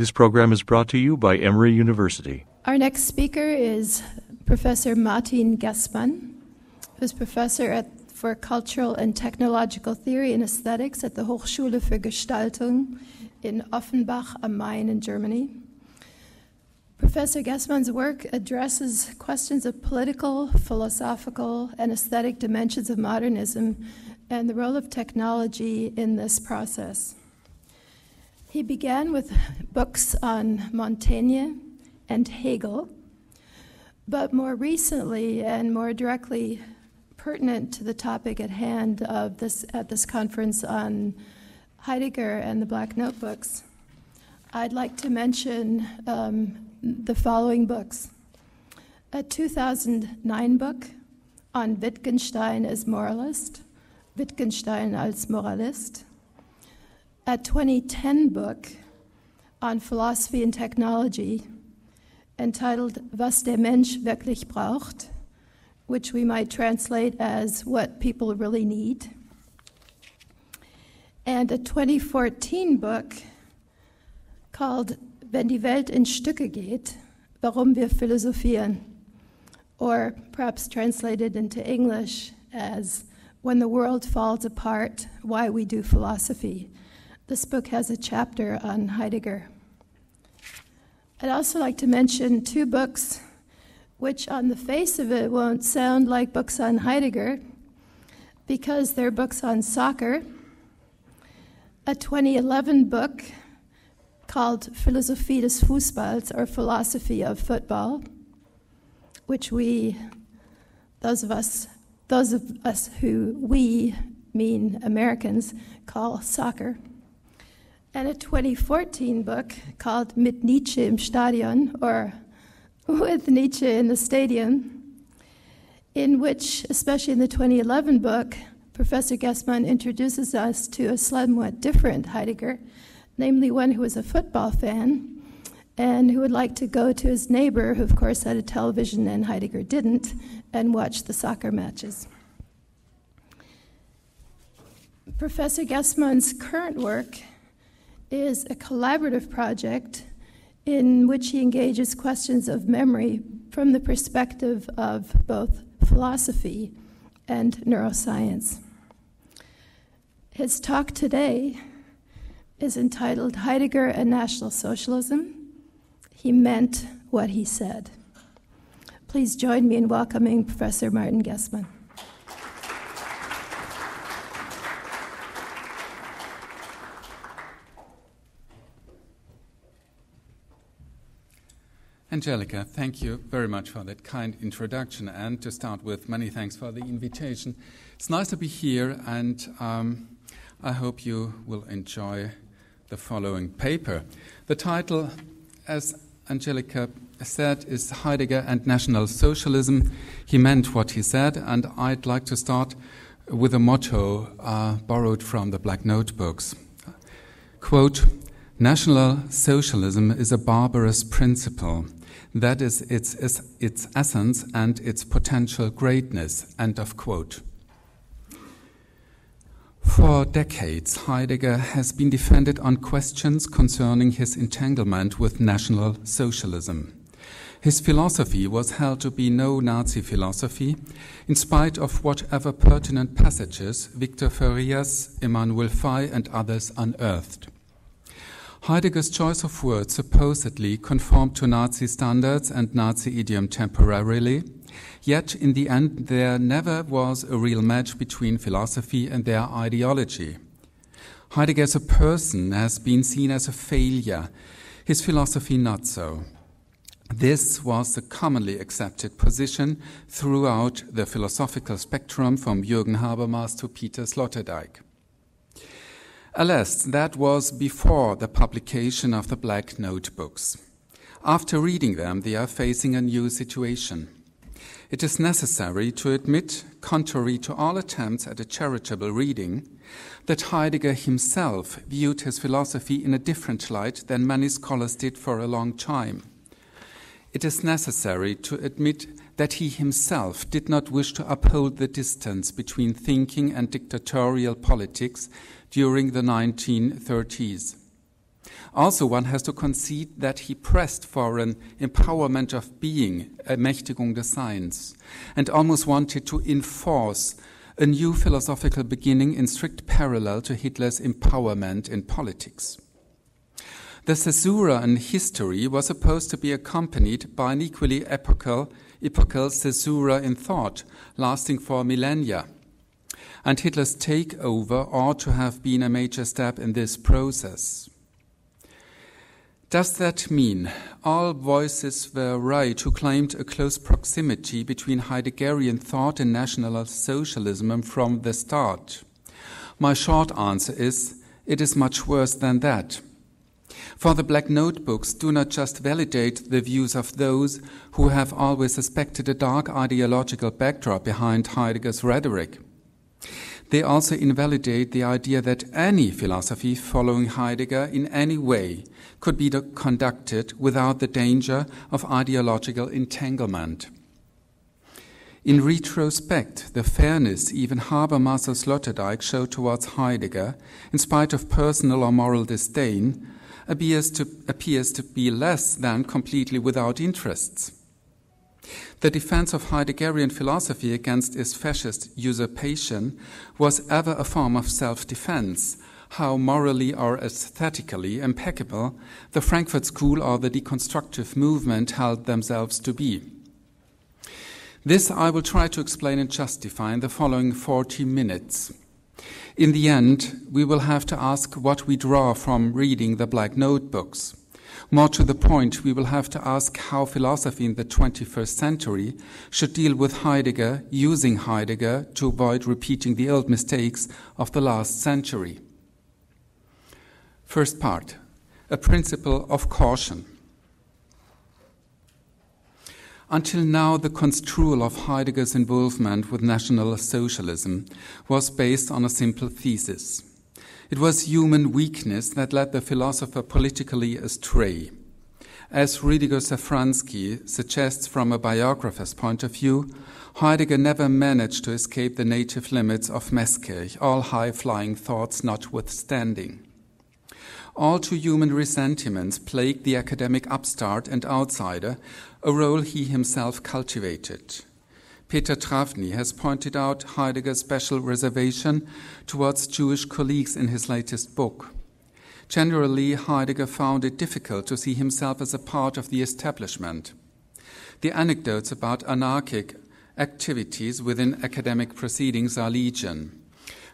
This program is brought to you by Emory University. Our next speaker is Professor Martin Gessmann, who's professor for Cultural and Technological Theory and Aesthetics at the Hochschule für Gestaltung in Offenbach am Main in Germany. Professor Gessmann's work addresses questions of political, philosophical, and aesthetic dimensions of modernism and the role of technology in this process. He began with books on Montaigne and Hegel, but more recently and more directly pertinent to the topic at hand at this conference on Heidegger and the Black Notebooks, I'd like to mention the following books. A 2009 book on Wittgenstein as moralist, Wittgenstein als Moralist. A 2010 book on philosophy and technology entitled Was der Mensch wirklich braucht, which we might translate as What People Really Need. And a 2014 book called Wenn die Welt in Stücke geht, warum wir philosophieren, or perhaps translated into English as When the World Falls Apart, Why We Do Philosophy. This book has a chapter on Heidegger. I'd also like to mention two books which on the face of it won't sound like books on Heidegger because they're books on soccer. A 2011 book called Philosophie des Fußballs, or Philosophy of Football, which those of us who we mean Americans, call soccer. And a 2014 book called Mit Nietzsche im Stadion, or With Nietzsche in the Stadium, in which, especially in the 2011 book, Professor Gessmann introduces us to a somewhat different Heidegger, namely one who was a football fan and who would like to go to his neighbor, who of course had a television and Heidegger didn't, and watch the soccer matches. Professor Gessmann's current work is a collaborative project in which he engages questions of memory from the perspective of both philosophy and neuroscience. His talk today is entitled Heidegger and National Socialism. He meant what he said. Please join me in welcoming Professor Martin Gessmann. Angelica, thank you very much for that kind introduction, and to start with, many thanks for the invitation. It's nice to be here, and I hope you will enjoy the following paper. The title, as Angelica said, is Heidegger and National Socialism. He meant what he said, and I'd like to start with a motto borrowed from the Black Notebooks. Quote, National Socialism is a barbarous principle. That is its essence and its potential greatness, end of quote. For decades, Heidegger has been defended on questions concerning his entanglement with National Socialism. His philosophy was held to be no Nazi philosophy, in spite of whatever pertinent passages Victor Farias, Emanuel Fay, and others unearthed. Heidegger's choice of words supposedly conformed to Nazi standards and Nazi idiom temporarily, yet in the end there never was a real match between philosophy and their ideology. Heidegger as a person has been seen as a failure, his philosophy not so. This was the commonly accepted position throughout the philosophical spectrum from Jürgen Habermas to Peter Sloterdijk. Alas, that was before the publication of the Black Notebooks. After reading them, they are facing a new situation. It is necessary to admit, contrary to all attempts at a charitable reading, that Heidegger himself viewed his philosophy in a different light than many scholars did for a long time. It is necessary to admit that he himself did not wish to uphold the distance between thinking and dictatorial politics during the 1930s. Also, one has to concede that he pressed for an empowerment of being, Ermächtigung des Seins, and almost wanted to enforce a new philosophical beginning in strict parallel to Hitler's empowerment in politics. The caesura in history was supposed to be accompanied by an equally epochal caesura in thought, lasting for millennia. And Hitler's takeover ought to have been a major step in this process. Does that mean all voices were right who claimed a close proximity between Heideggerian thought and National Socialism from the start? My short answer is, it is much worse than that. For the Black Notebooks do not just validate the views of those who have always suspected a dark ideological backdrop behind Heidegger's rhetoric. They also invalidate the idea that any philosophy following Heidegger in any way could be conducted without the danger of ideological entanglement. In retrospect, the fairness even Habermas or Sloterdijk showed towards Heidegger, in spite of personal or moral disdain, appears to be less than completely without interests. The defense of Heideggerian philosophy against its fascist usurpation was ever a form of self-defense, how morally or aesthetically impeccable the Frankfurt School or the deconstructive movement held themselves to be. This I will try to explain and justify in the following 40 minutes. In the end, we will have to ask what we draw from reading the Black Notebooks. More to the point, we will have to ask how philosophy in the 21st century should deal with Heidegger, using Heidegger to avoid repeating the old mistakes of the last century. First part, a principle of caution. Until now, the construal of Heidegger's involvement with National Socialism was based on a simple thesis. It was human weakness that led the philosopher politically astray. As Rüdiger Safransky suggests from a biographer's point of view, Heidegger never managed to escape the native limits of Meßkirch, all high-flying thoughts notwithstanding. All too human resentiments plagued the academic upstart and outsider, a role he himself cultivated. Peter Travny has pointed out Heidegger's special reservation towards Jewish colleagues in his latest book. Generally, Heidegger found it difficult to see himself as a part of the establishment. The anecdotes about anarchic activities within academic proceedings are legion.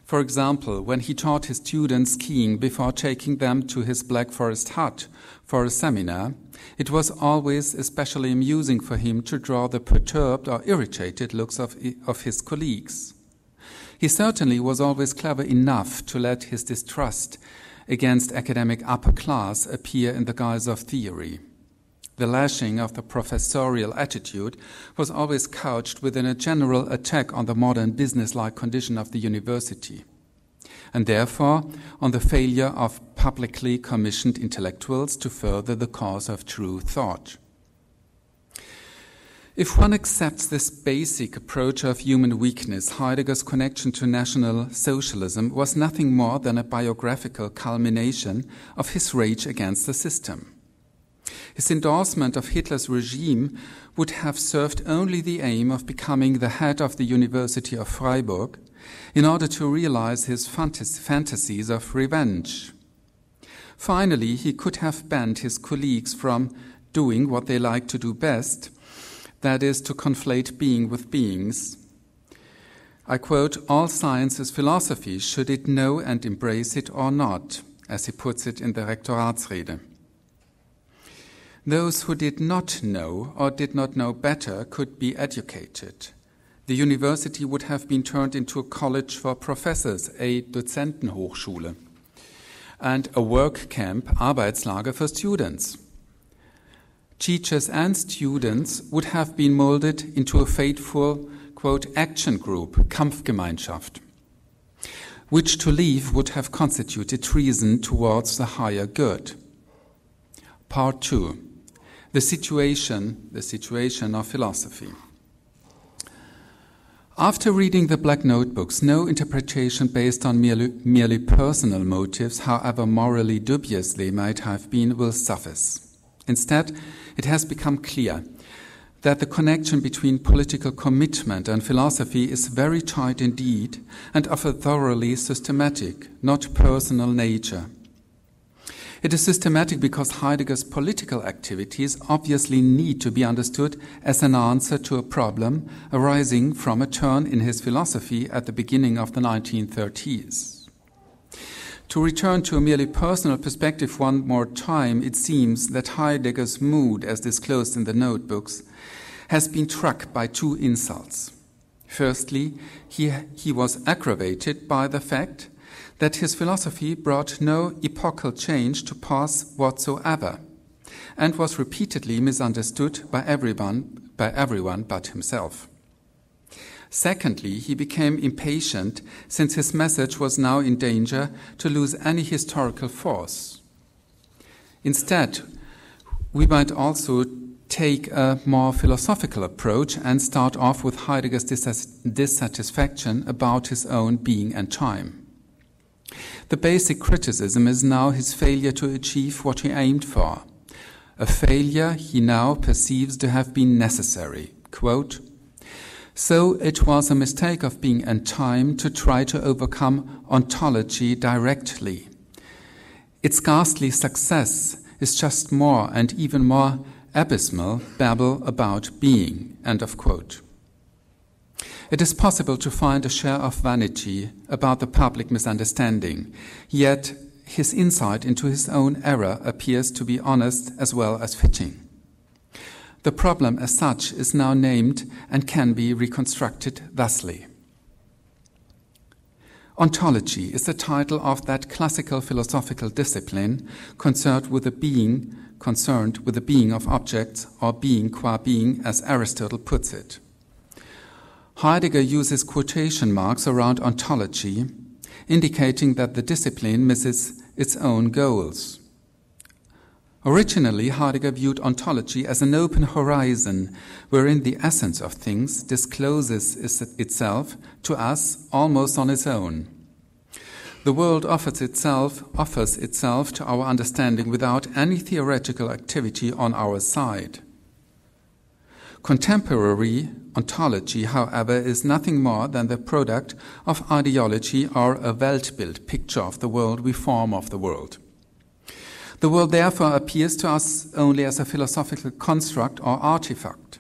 For example, when he taught his students skiing before taking them to his Black Forest hut for a seminar, it was always especially amusing for him to draw the perturbed or irritated looks of his colleagues. He certainly was always clever enough to let his distrust against academic upper class appear in the guise of theory. The lashing of the professorial attitude was always couched within a general attack on the modern business-like condition of the university, and therefore on the failure of publicly commissioned intellectuals to further the cause of true thought. If one accepts this basic approach of human weakness, Heidegger's connection to National Socialism was nothing more than a biographical culmination of his rage against the system. His endorsement of Hitler's regime would have served only the aim of becoming the head of the University of Freiburg in order to realize his fantasies of revenge. Finally, he could have banned his colleagues from doing what they like to do best, that is, to conflate being with beings. I quote, "All science is philosophy, should it know and embrace it or not," as he puts it in the Rektoratsrede. Those who did not know or did not know better could be educated. The university would have been turned into a college for professors, a Dozentenhochschule, and a work camp, Arbeitslager, for students. Teachers and students would have been molded into a fateful, quote, action group, Kampfgemeinschaft, which to leave would have constituted treason towards the higher good. Part 2. The situation of philosophy. After reading the Black Notebooks, no interpretation based on merely personal motives, however morally dubious they might have been, will suffice. Instead, it has become clear that the connection between political commitment and philosophy is very tight indeed and of a thoroughly systematic, not personal nature. It is systematic because Heidegger's political activities obviously need to be understood as an answer to a problem arising from a turn in his philosophy at the beginning of the 1930s. To return to a merely personal perspective one more time, it seems that Heidegger's mood, as disclosed in the notebooks, has been struck by two insults. Firstly, he was aggravated by the fact that his philosophy brought no epochal change to pass whatsoever, and was repeatedly misunderstood by everyone but himself. Secondly, he became impatient since his message was now in danger to lose any historical force. Instead, we might also take a more philosophical approach and start off with Heidegger's dissatisfaction about his own being and time. The basic criticism is now his failure to achieve what he aimed for, a failure he now perceives to have been necessary. Quote, "So it was a mistake of being and time to try to overcome ontology directly. Its ghastly success is just more and even more abysmal babble about being." End of quote. It is possible to find a share of vanity about the public misunderstanding, yet his insight into his own error appears to be honest as well as fitting. The problem as such is now named and can be reconstructed thusly. Ontology is the title of that classical philosophical discipline concerned with the being of objects, or being qua being, as Aristotle puts it. Heidegger uses quotation marks around ontology, indicating that the discipline misses its own goals. Originally, Heidegger viewed ontology as an open horizon, wherein the essence of things discloses itself to us almost on its own. The world offers itself to our understanding without any theoretical activity on our side. Contemporary ontology, however, is nothing more than the product of ideology, or a Weltbild, picture of the world we form of the world. The world therefore appears to us only as a philosophical construct or artifact.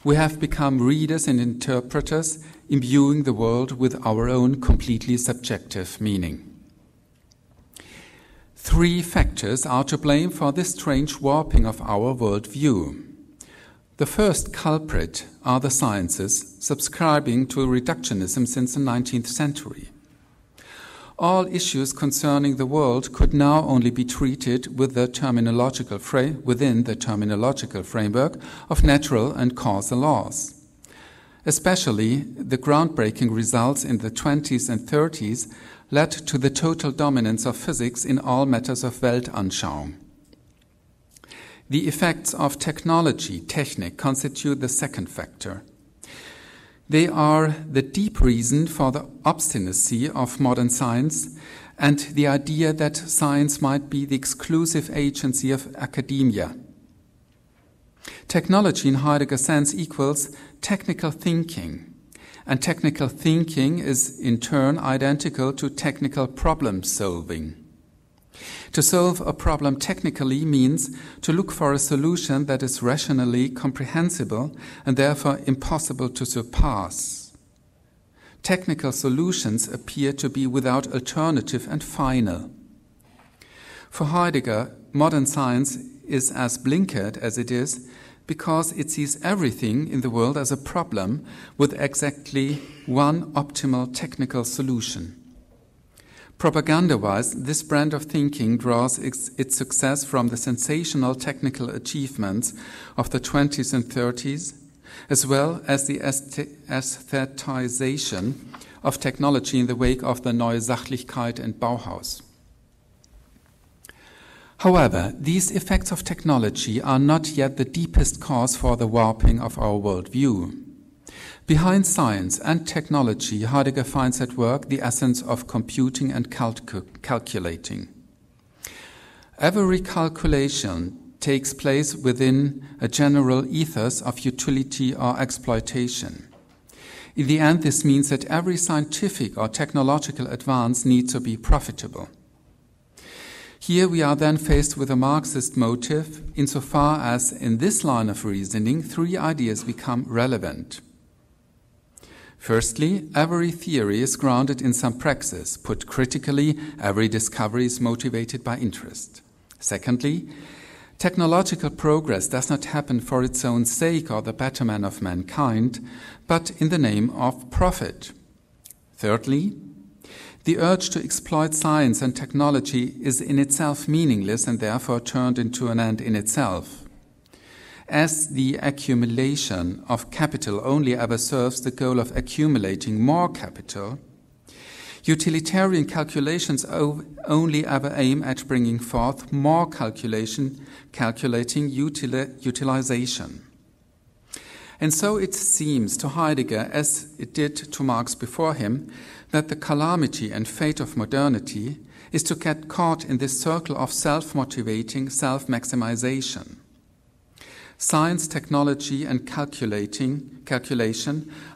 We have become readers and interpreters, imbuing the world with our own completely subjective meaning. Three factors are to blame for this strange warping of our worldview. The first culprit are the sciences, subscribing to reductionism since the 19th century. All issues concerning the world could now only be treated within the terminological framework of natural and causal laws. Especially, the groundbreaking results in the 20s and 30s led to the total dominance of physics in all matters of Weltanschauung. The effects of technology, Technik, constitute the second factor. They are the deep reason for the obstinacy of modern science and the idea that science might be the exclusive agency of academia. Technology in Heidegger's sense equals technical thinking, and technical thinking is in turn identical to technical problem solving. To solve a problem technically means to look for a solution that is rationally comprehensible and therefore impossible to surpass. Technical solutions appear to be without alternative and final. For Heidegger, modern science is as blinkered as it is because it sees everything in the world as a problem with exactly one optimal technical solution. Propaganda-wise, this brand of thinking draws its success from the sensational technical achievements of the 20s and 30s, as well as the aesthetization of technology in the wake of the Neue Sachlichkeit and Bauhaus. However, these effects of technology are not yet the deepest cause for the warping of our worldview. Behind science and technology, Heidegger finds at work the essence of computing and calculating. Every calculation takes place within a general ethos of utility or exploitation. In the end, this means that every scientific or technological advance needs to be profitable. Here we are then faced with a Marxist motive, insofar as in this line of reasoning, three ideas become relevant. Firstly, every theory is grounded in some praxis. Put critically, every discovery is motivated by interest. Secondly, technological progress does not happen for its own sake or the betterment of mankind, but in the name of profit. Thirdly, the urge to exploit science and technology is in itself meaningless and therefore turned into an end in itself. As the accumulation of capital only ever serves the goal of accumulating more capital, utilitarian calculations only ever aim at bringing forth more calculating utilization. And so it seems to Heidegger, as it did to Marx before him, that the calamity and fate of modernity is to get caught in this circle of self-motivating self-maximization. Science, technology, and calculation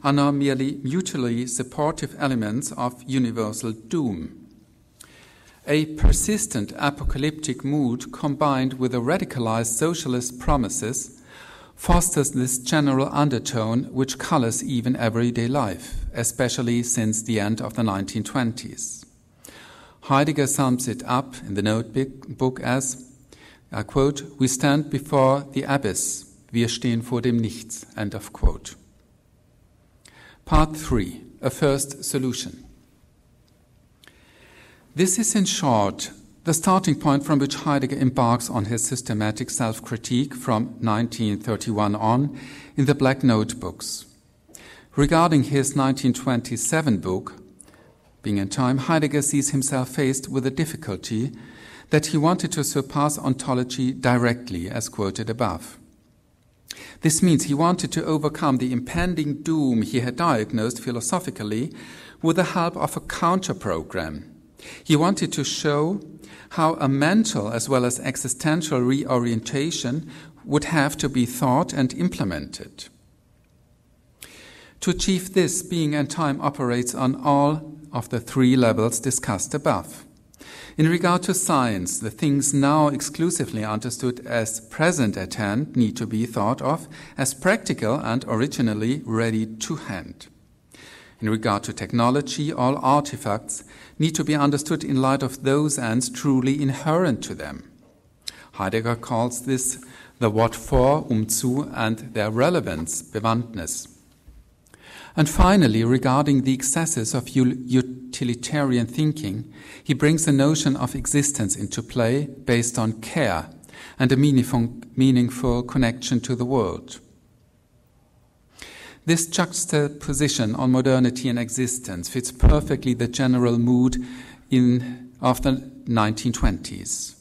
are now merely mutually supportive elements of universal doom. A persistent apocalyptic mood combined with a radicalized socialist promises fosters this general undertone which colors even everyday life, especially since the end of the 1920s. Heidegger sums it up in the notebook as, I quote, "We stand before the abyss. Wir stehen vor dem Nichts." End of quote. Part 3. A first solution. This is in short the starting point from which Heidegger embarks on his systematic self-critique from 1931 on in the Black Notebooks. Regarding his 1927 book, Being and Time, Heidegger sees himself faced with a difficulty that he wanted to surpass ontology directly, as quoted above. This means he wanted to overcome the impending doom he had diagnosed philosophically with the help of a counter-program. He wanted to show how a mental as well as existential reorientation would have to be thought and implemented. To achieve this, Being and Time operates on all of the three levels discussed above. In regard to science, the things now exclusively understood as present at hand need to be thought of as practical and originally ready to hand. In regard to technology, all artifacts need to be understood in light of those ends truly inherent to them. Heidegger calls this the what for, zu, and their relevance, Bewandtnis. And finally, regarding the excesses of utilitarian thinking, he brings the notion of existence into play based on care and a meaningful connection to the world. This juxtaposition on modernity and existence fits perfectly the general mood of the 1920s.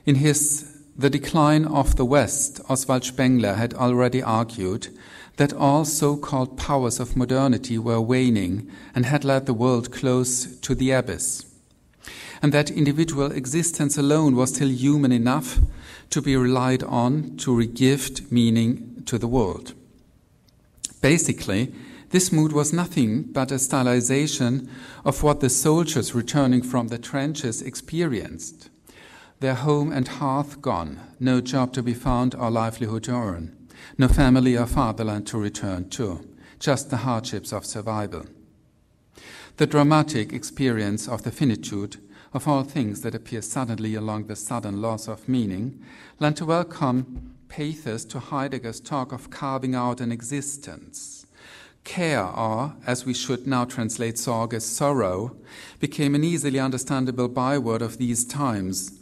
In his The Decline of the West, Oswald Spengler had already argued that all so-called powers of modernity were waning and had led the world close to the abyss, and that individual existence alone was still human enough to be relied on to regift meaning to the world. Basically, this mood was nothing but a stylization of what the soldiers returning from the trenches experienced. Their home and hearth gone, no job to be found or livelihood to earn, no family or fatherland to return to, just the hardships of survival. The dramatic experience of the finitude of all things that appear suddenly along the sudden loss of meaning lent a welcome pathos to Heidegger's talk of carving out an existence. Care, or, as we should now translate Sorge as sorrow, became an easily understandable byword of these times,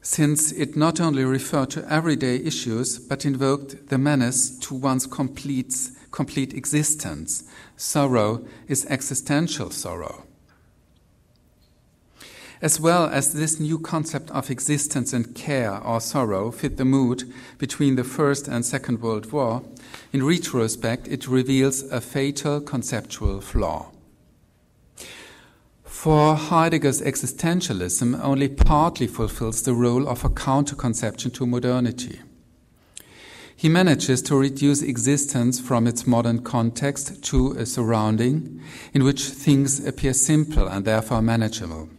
since it not only referred to everyday issues, but invoked the menace to one's complete existence. Sorrow is existential sorrow. As well as this new concept of existence and care or sorrow fit the mood between the First and Second World War, in retrospect it reveals a fatal conceptual flaw. For Heidegger's existentialism only partly fulfills the role of a counter-conception to modernity. He manages to reduce existence from its modern context to a surrounding in which things appear simple and therefore manageable.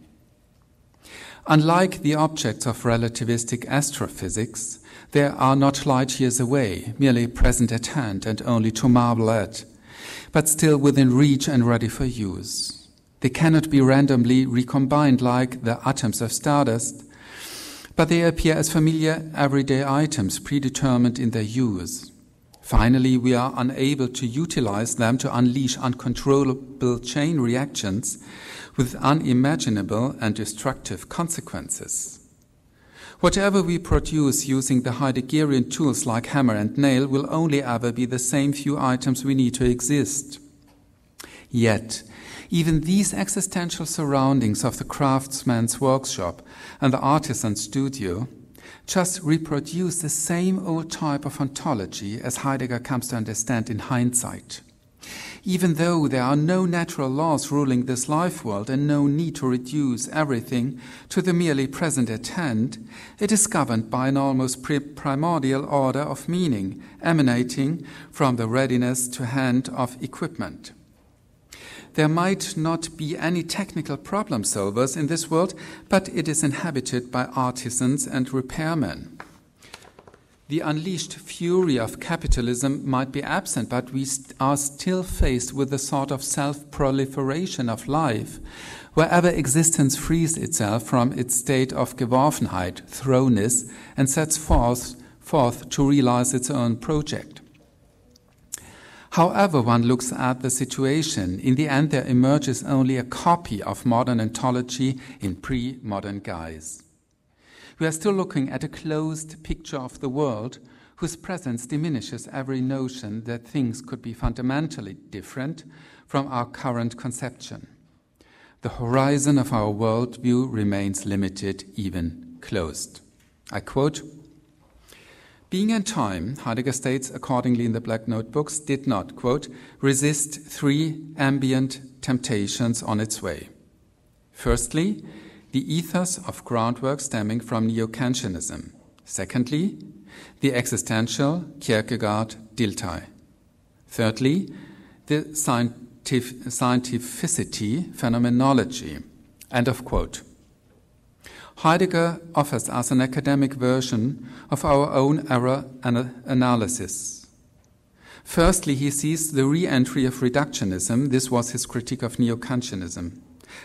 Unlike the objects of relativistic astrophysics, they are not light years away, merely present at hand and only to marvel at, but still within reach and ready for use. They cannot be randomly recombined like the atoms of stardust, but they appear as familiar everyday items predetermined in their use. Finally, we are unable to utilize them to unleash uncontrollable chain reactions with unimaginable and destructive consequences. Whatever we produce using the Heideggerian tools like hammer and nail will only ever be the same few items we need to exist. Yet, even these existential surroundings of the craftsman's workshop and the artisan's studio just reproduce the same old type of ontology as Heidegger comes to understand in hindsight. Even though there are no natural laws ruling this life world and no need to reduce everything to the merely present at hand, it is governed by an almost primordial order of meaning emanating from the readiness to hand of equipment. There might not be any technical problem solvers in this world, but it is inhabited by artisans and repairmen. The unleashed fury of capitalism might be absent, but we are still faced with a sort of self-proliferation of life, wherever existence frees itself from its state of Geworfenheit, thrownness, and sets forth to realize its own project. However one looks at the situation, in the end there emerges only a copy of modern ontology in pre-modern guise. We are still looking at a closed picture of the world whose presence diminishes every notion that things could be fundamentally different from our current conception. The horizon of our worldview remains limited, even closed. I quote, "Being in time," Heidegger states accordingly in the Black Notebooks, did not, quote, "resist three ambient temptations on its way. Firstly, the ethos of groundwork stemming from neo-Kantianism. Secondly, the existential Kierkegaard Dilthey. Thirdly, the scientificity phenomenology." End of quote. Heidegger offers us an academic version of our own error analysis. Firstly, he sees the re-entry of reductionism. This was his critique of neo-Kantianism.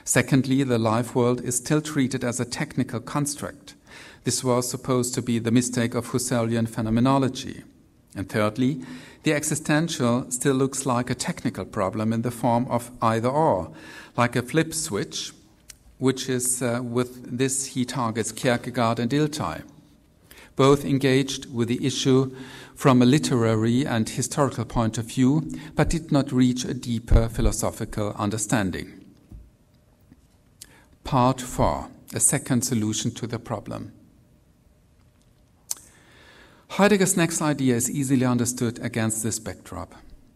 Secondly, the life world is still treated as a technical construct. This was supposed to be the mistake of Husserlian phenomenology. And thirdly, the existential still looks like a technical problem in the form of either-or, like a flip switch, which is, with this he targets Kierkegaard and Dilthey. Both engaged with the issue from a literary and historical point of view, but did not reach a deeper philosophical understanding. Part 4, a second solution to the problem. Heidegger's next idea is easily understood against this backdrop.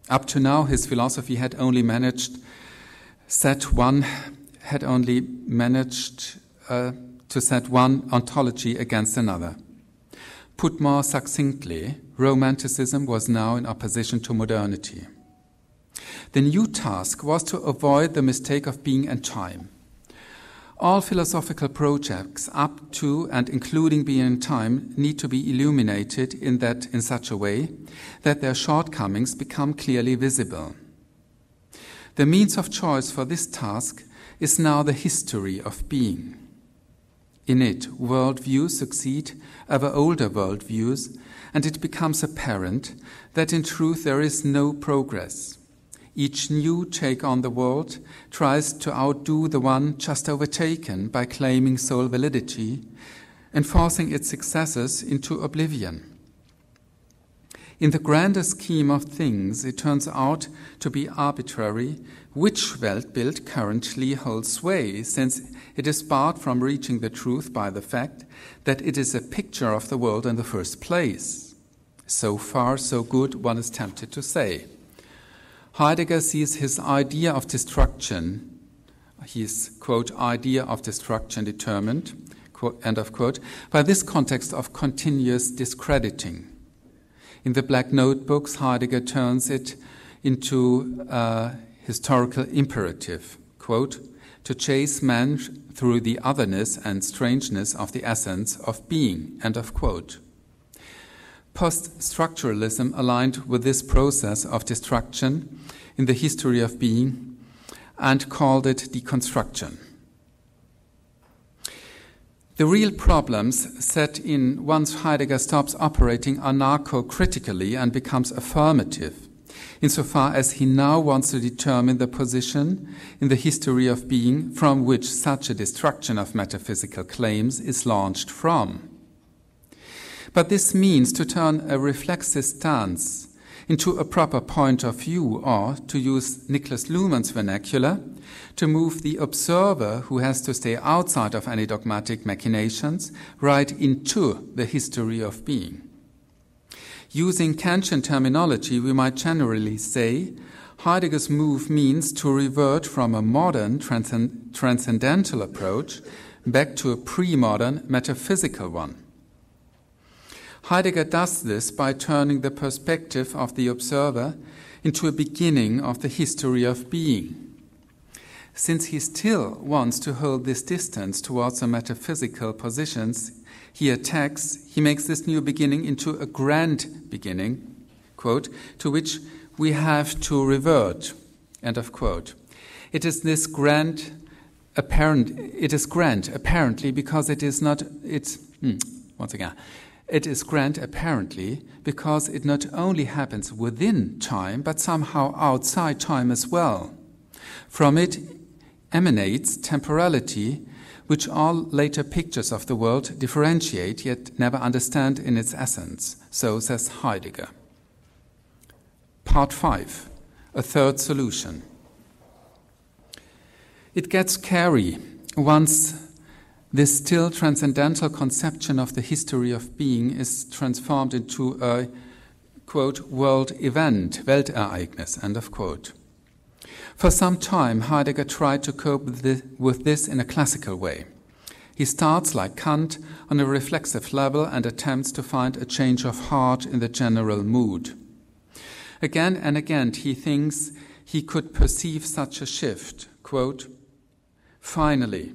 Up to now, his philosophy had only managed to set one ontology against another. Put more succinctly, Romanticism was now in opposition to modernity. The new task was to avoid the mistake of being in time. All philosophical projects up to and including being in time need to be illuminated in such a way that their shortcomings become clearly visible. The means of choice for this task is now the history of being. In it, worldviews succeed ever older worldviews, and it becomes apparent that in truth there is no progress. Each new take on the world tries to outdo the one just overtaken by claiming sole validity and forcing its successors into oblivion. In the grander scheme of things, it turns out to be arbitrary which Weltbild currently holds sway, since it is barred from reaching the truth by the fact that it is a picture of the world in the first place. So far, so good, one is tempted to say. Heidegger sees his idea of destruction, his, quote, idea of destruction determined, quote, end of quote, by this context of continuous discrediting. In the Black Notebooks, Heidegger turns it into a historical imperative, quote, to chase man through the otherness and strangeness of the essence of being, end of quote. Post-structuralism aligned with this process of destruction in the history of being and called it deconstruction. The real problems set in once Heidegger stops operating anarcho-critically and becomes affirmative, insofar as he now wants to determine the position in the history of being from which such a destruction of metaphysical claims is launched from. But this means to turn a reflexive stance into a proper point of view, or, to use Niklas Luhmann's vernacular, to move the observer, who has to stay outside of any dogmatic machinations, right into the history of being. Using Kantian terminology, we might generally say Heidegger's move means to revert from a modern transcendental approach back to a pre-modern metaphysical one. Heidegger does this by turning the perspective of the observer into a beginning of the history of being. Since he still wants to hold this distance towards the metaphysical positions he makes this new beginning into a grand beginning, quote, to which we have to revert, end of quote. It is grand apparently because it is not, it is grand apparently because it not only happens within time, but somehow outside time as well. From it emanates temporality, which all later pictures of the world differentiate yet never understand in its essence. So says Heidegger. Part 5. A third solution. It gets scary once this still transcendental conception of the history of being is transformed into a, quote, world event, Weltereignis, end of quote. For some time, Heidegger tried to cope with this in a classical way. He starts, like Kant, on a reflexive level and attempts to find a change of heart in the general mood. Again and again, he thinks he could perceive such a shift, quote, finally,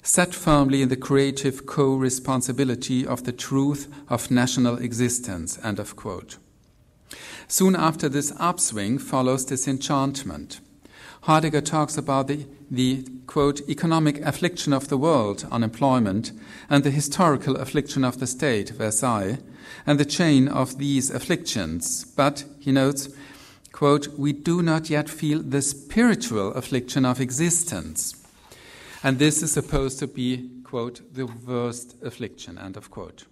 set firmly in the creative co-responsibility of the truth of national existence, end of quote. Soon after this upswing follows disenchantment. Heidegger talks about the quote, economic affliction of the world, unemployment, and the historical affliction of the state, Versailles, and the chain of these afflictions. But, he notes, quote, we do not yet feel the spiritual affliction of existence. And this is supposed to be, quote, the worst affliction, end of quote.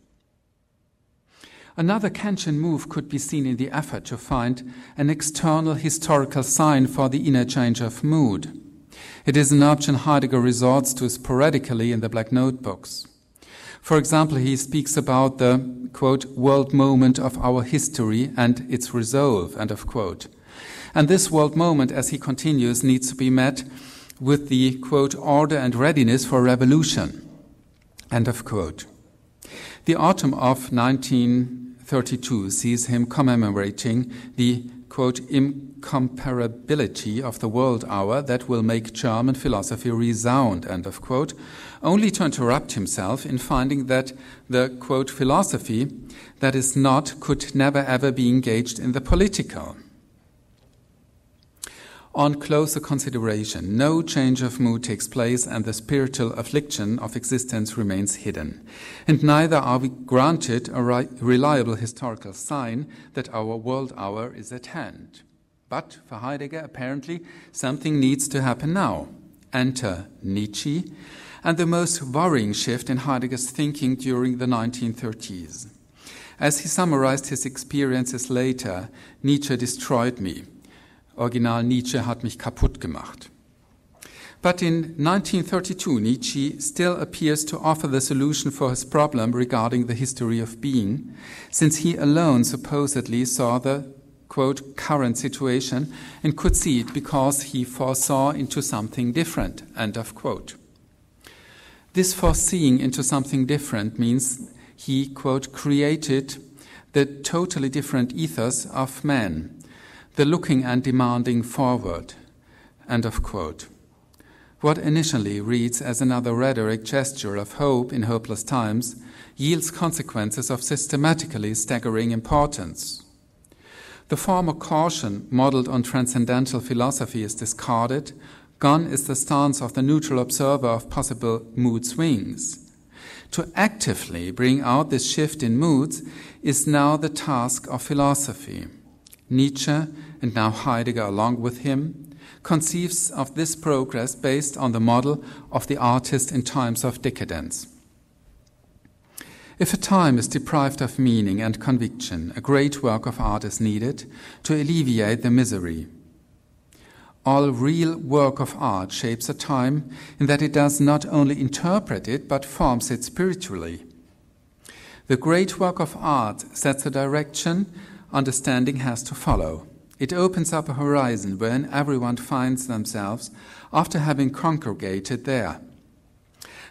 Another Kantian move could be seen in the effort to find an external historical sign for the inner change of mood. It is an option Heidegger resorts to sporadically in the Black Notebooks. For example, he speaks about the, quote, world moment of our history and its resolve, end of quote. And this world moment, as he continues, needs to be met with the, quote, order and readiness for revolution, end of quote. The autumn of 1932 sees him commemorating the, quote, incomparability of the world hour that will make German philosophy resound, end of quote, only to interrupt himself in finding that the, quote, philosophy that is not could never ever be engaged in the political. On closer consideration, no change of mood takes place and the spiritual affliction of existence remains hidden. And neither are we granted a reliable historical sign that our world hour is at hand. But for Heidegger, apparently, something needs to happen now. Enter Nietzsche, and the most worrying shift in Heidegger's thinking during the 1930s. As he summarized his experiences later, Nietzsche destroyed me. Original Nietzsche hat mich kaputt gemacht. But in 1932, Nietzsche still appears to offer the solution for his problem regarding the history of being, since he alone supposedly saw the, quote, current situation and could see it because he foresaw into something different, end of quote. This foreseeing into something different means he, quote, created the totally different ethos of man, the looking and demanding forward, end of quote. What initially reads as another rhetoric gesture of hope in hopeless times yields consequences of systematically staggering importance. The former caution modeled on transcendental philosophy is discarded. Gone is the stance of the neutral observer of possible mood swings. To actively bring out this shift in moods is now the task of philosophy. Nietzsche, and now Heidegger along with him, conceives of this progress based on the model of the artist in times of decadence. If a time is deprived of meaning and conviction, a great work of art is needed to alleviate the misery. All real work of art shapes a time in that it does not only interpret it, but forms it spiritually. The great work of art sets a direction understanding has to follow. It opens up a horizon wherein everyone finds themselves after having congregated there.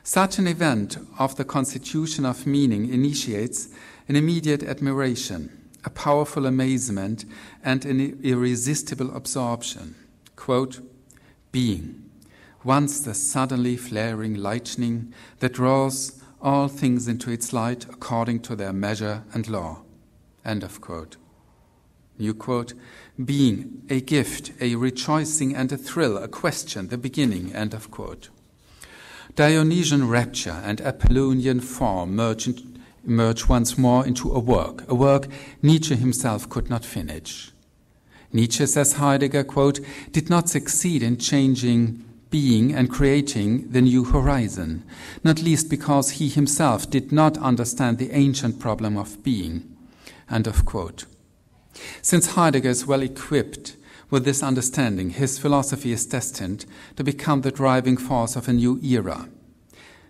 Such an event of the constitution of meaning initiates an immediate admiration, a powerful amazement, and an irresistible absorption. Quote, being, once the suddenly flaring lightning that draws all things into its light according to their measure and law. End of quote. New quote, being, a gift, a rejoicing and a thrill, a question, the beginning, end of quote. Dionysian rapture and Apollonian form merge once more into a work Nietzsche himself could not finish. Nietzsche, says Heidegger, quote, did not succeed in changing being and creating the new horizon, not least because he himself did not understand the ancient problem of being, end of quote. Since Heidegger is well equipped with this understanding, his philosophy is destined to become the driving force of a new era.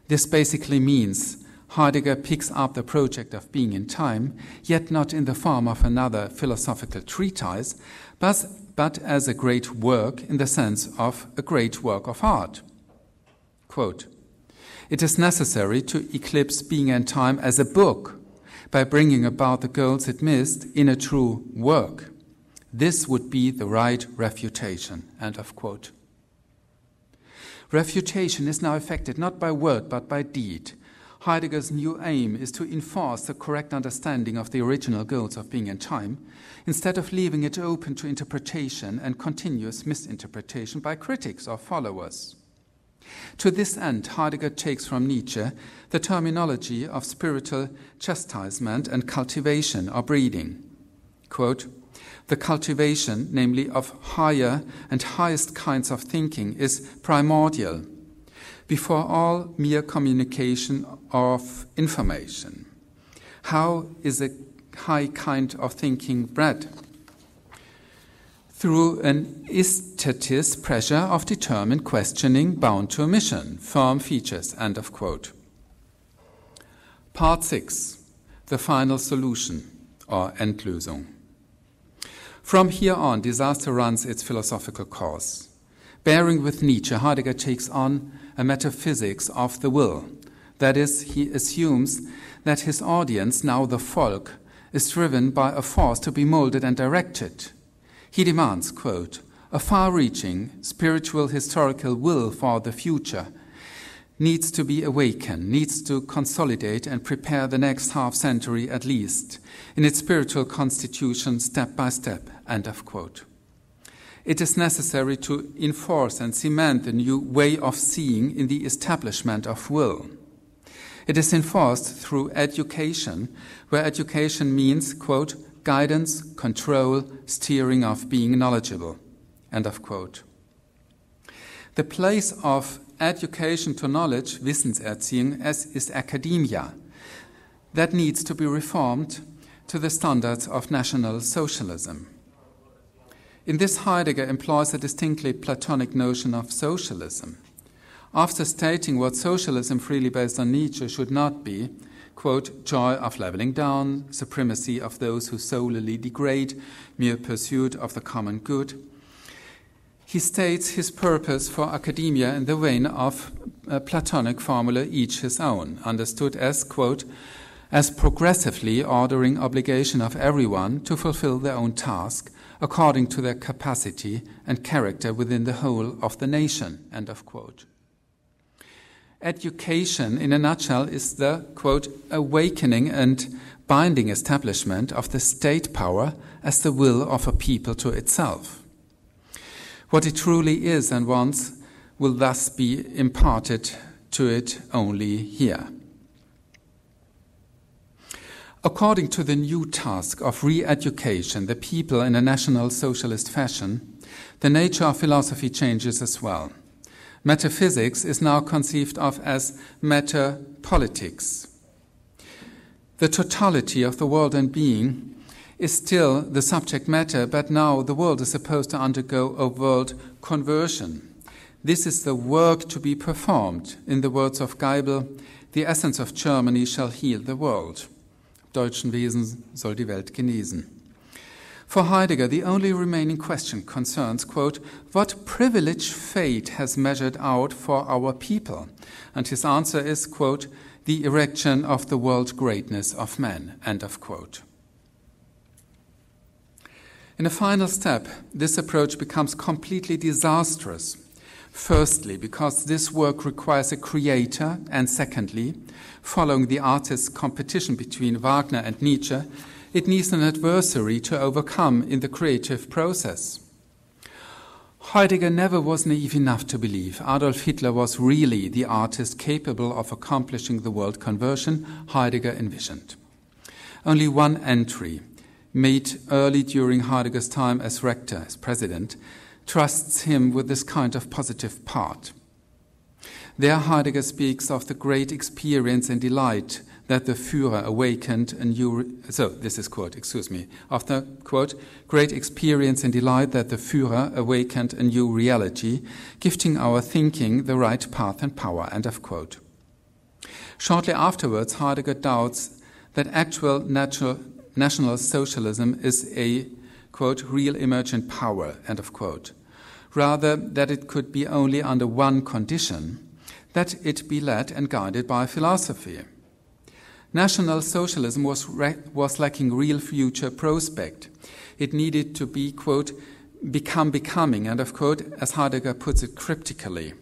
This basically means Heidegger picks up the project of being in time, yet not in the form of another philosophical treatise, but as a great work in the sense of a great work of art. Quote, it is necessary to eclipse being and time as a book by bringing about the goals it missed in a true work. This would be the right refutation, end of quote. Refutation is now effected not by word but by deed. Heidegger's new aim is to enforce the correct understanding of the original goals of being and time, instead of leaving it open to interpretation and continuous misinterpretation by critics or followers. To this end, Heidegger takes from Nietzsche the terminology of spiritual chastisement and cultivation or breeding. Quote, the cultivation, namely of higher and highest kinds of thinking, is primordial, before all mere communication of information. How is a high kind of thinking bred? Through an aesthetist pressure of determined questioning bound to omission, firm features, end of quote. Part 6, the final solution, or Endlösung. From here on, disaster runs its philosophical course. Bearing with Nietzsche, Heidegger takes on a metaphysics of the will. That is, he assumes that his audience, now the folk, is driven by a force to be molded and directed. He demands, quote, a far-reaching spiritual historical will for the future needs to be awakened, needs to consolidate and prepare the next half-century at least in its spiritual constitution step by step, end of quote. It is necessary to enforce and cement the new way of seeing in the establishment of will. It is enforced through education, where education means, quote, guidance, control, steering of being knowledgeable, end of quote. The place of education to knowledge, Wissenserziehung, is academia. that needs to be reformed to the standards of National Socialism. In this, Heidegger employs a distinctly Platonic notion of socialism. After stating what socialism freely based on Nietzsche should not be, quote, joy of leveling down, supremacy of those who solely degrade, mere pursuit of the common good, he states his purpose for academia in the vein of a Platonic formula, each his own, understood as, quote, as progressively ordering obligation of everyone to fulfill their own task according to their capacity and character within the whole of the nation, end of quote. Education, in a nutshell, is the, quote, awakening and binding establishment of the state power as the will of a people to itself. What it truly is and wants will thus be imparted to it only here. According to the new task of re-education, the people in a National Socialist fashion, the nature of philosophy changes as well. Metaphysics is now conceived of as meta-politics. The totality of the world and being is still the subject matter, but now the world is supposed to undergo a world conversion. This is the work to be performed. In the words of Geibel, the essence of Germany shall heal the world. Deutschen Wesen soll die Welt genesen. For Heidegger, the only remaining question concerns, quote, what privileged fate has measured out for our people? And his answer is, quote, the erection of the world greatness of man, end of quote. In a final step, this approach becomes completely disastrous. Firstly, because this work requires a creator, and secondly, following the artist's competition between Wagner and Nietzsche, it needs an adversary to overcome in the creative process. Heidegger never was naive enough to believe Adolf Hitler was really the artist capable of accomplishing the world conversion Heidegger envisioned. Only one entry, made early during Heidegger's time as rector, as president, trusts him with this kind of positive part. There Heidegger speaks of the great experience and delight that the Führer awakened a new, of the, quote, great experience and delight that the Führer awakened a new reality, gifting our thinking the right path and power, end of quote. Shortly afterwards, Heidegger doubts that actual National Socialism is a, quote, real emergent power, end of quote. Rather, that it could be only under one condition, that it be led and guided by philosophy. National Socialism was lacking real future prospect. It needed to be, quote, becoming, end of quote, as Heidegger puts it cryptically.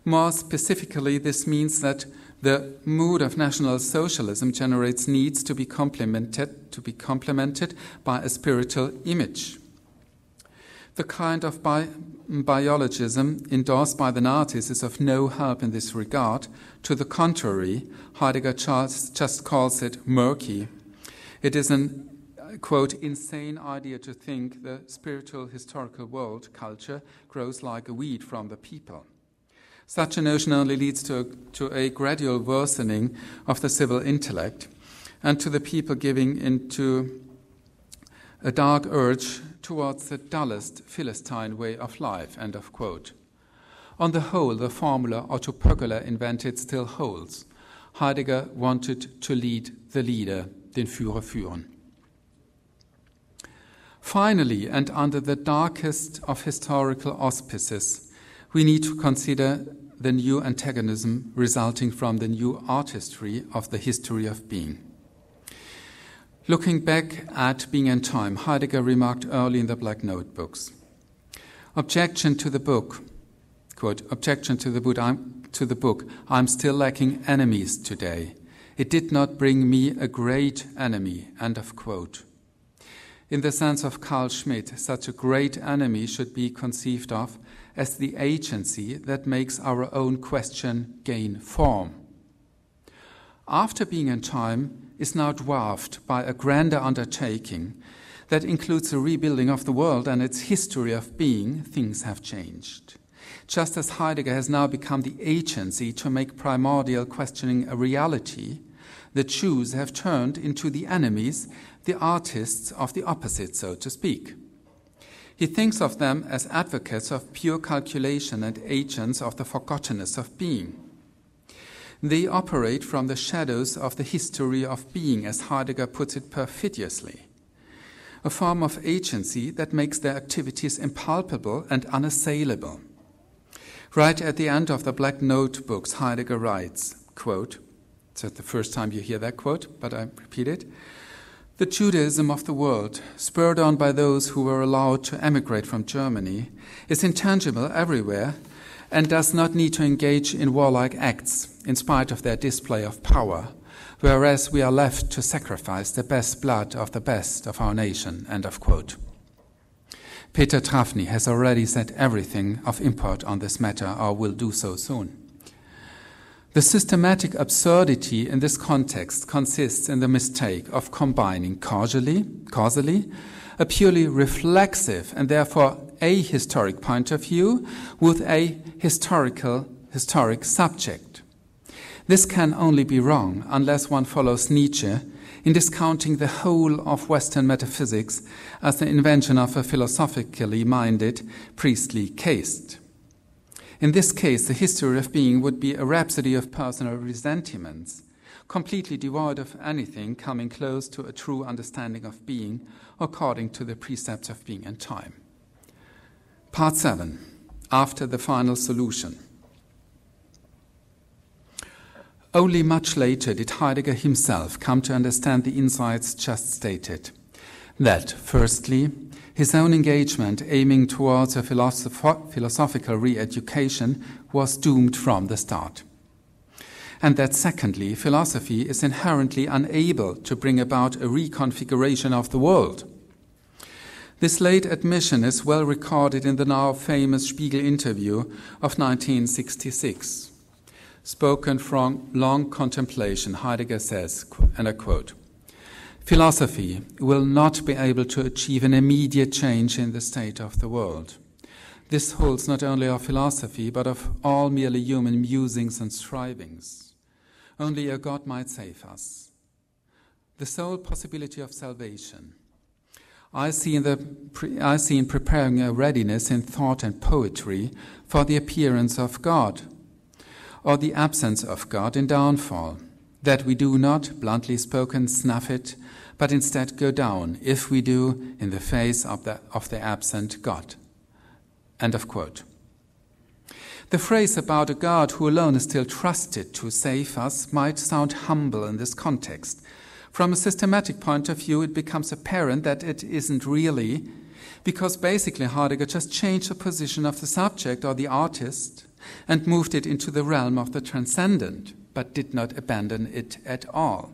More specifically, this means that the mood of National Socialism generates needs to be complemented by a spiritual image. The kind of biologism endorsed by the Nazis is of no help in this regard. To the contrary, Heidegger just calls it murky. It is an, quote, insane idea to think the spiritual historical world, culture, grows like a weed from the people. Such a notion only leads to a gradual worsening of the civil intellect and to the people giving into a dark urge towards the dullest Philistine way of life, end of quote. On the whole, the formula Otto Pöckeler invented still holds. Heidegger wanted to lead the leader, den Führer führen. Finally, and under the darkest of historical auspices, we need to consider the new antagonism resulting from the new artistry of the history of being. Looking back at Being and Time, Heidegger remarked early in the Black Notebooks, objection to the book, quote, objection to the book, I'm still lacking enemies today. It did not bring me a great enemy, end of quote. In the sense of Carl Schmitt, such a great enemy should be conceived of as the agency that makes our own question gain form. After Being and Time is now dwarfed by a grander undertaking that includes the rebuilding of the world and its history of being, things have changed. Just as Heidegger has now become the agency to make primordial questioning a reality, The Jews have turned into the enemies, the artists of the opposite, so to speak. He thinks of them as advocates of pure calculation and agents of the forgottenness of being. They operate from the shadows of the history of being, as Heidegger puts it perfidiously, a form of agency that makes their activities impalpable and unassailable. Right at the end of the Black Notebooks, Heidegger writes, quote, it's the first time you hear that quote, but I repeat it, "The Judaism of the world, spurred on by those who were allowed to emigrate from Germany, is intangible everywhere and does not need to engage in warlike acts in spite of their display of power, whereas we are left to sacrifice the best blood of the best of our nation," end of quote. Peter Trafny has already said everything of import on this matter, or will do so soon. The systematic absurdity in this context consists in the mistake of combining causally, a purely reflexive and therefore ahistoric point of view with a historic subject. This can only be wrong unless one follows Nietzsche in discounting the whole of Western metaphysics as the invention of a philosophically minded priestly caste. In this case, the history of being would be a rhapsody of personal ressentiments, completely devoid of anything coming close to a true understanding of being according to the precepts of being and time. Part 7. After the final solution. Only much later did Heidegger himself come to understand the insights just stated. That, firstly, his own engagement aiming towards a philosophical re-education was doomed from the start. And that secondly, philosophy is inherently unable to bring about a reconfiguration of the world. This late admission is well recorded in the now famous Spiegel interview of 1966. Spoken from long contemplation, Heidegger says, and I quote, "Philosophy will not be able to achieve an immediate change in the state of the world. This holds not only of philosophy, but of all merely human musings and strivings. Only a God might save us. The sole possibility of salvation I see in preparing a readiness in thought and poetry for the appearance of God, or the absence of God in downfall, that we do not, bluntly spoken, snuff it, but instead go down, if we do, in the face of the absent God." End of quote. The phrase about a God who alone is still trusted to save us might sound humble in this context. From a systematic point of view, it becomes apparent that it isn't really, because basically Heidegger just changed the position of the subject or the artist and moved it into the realm of the transcendent, but did not abandon it at all.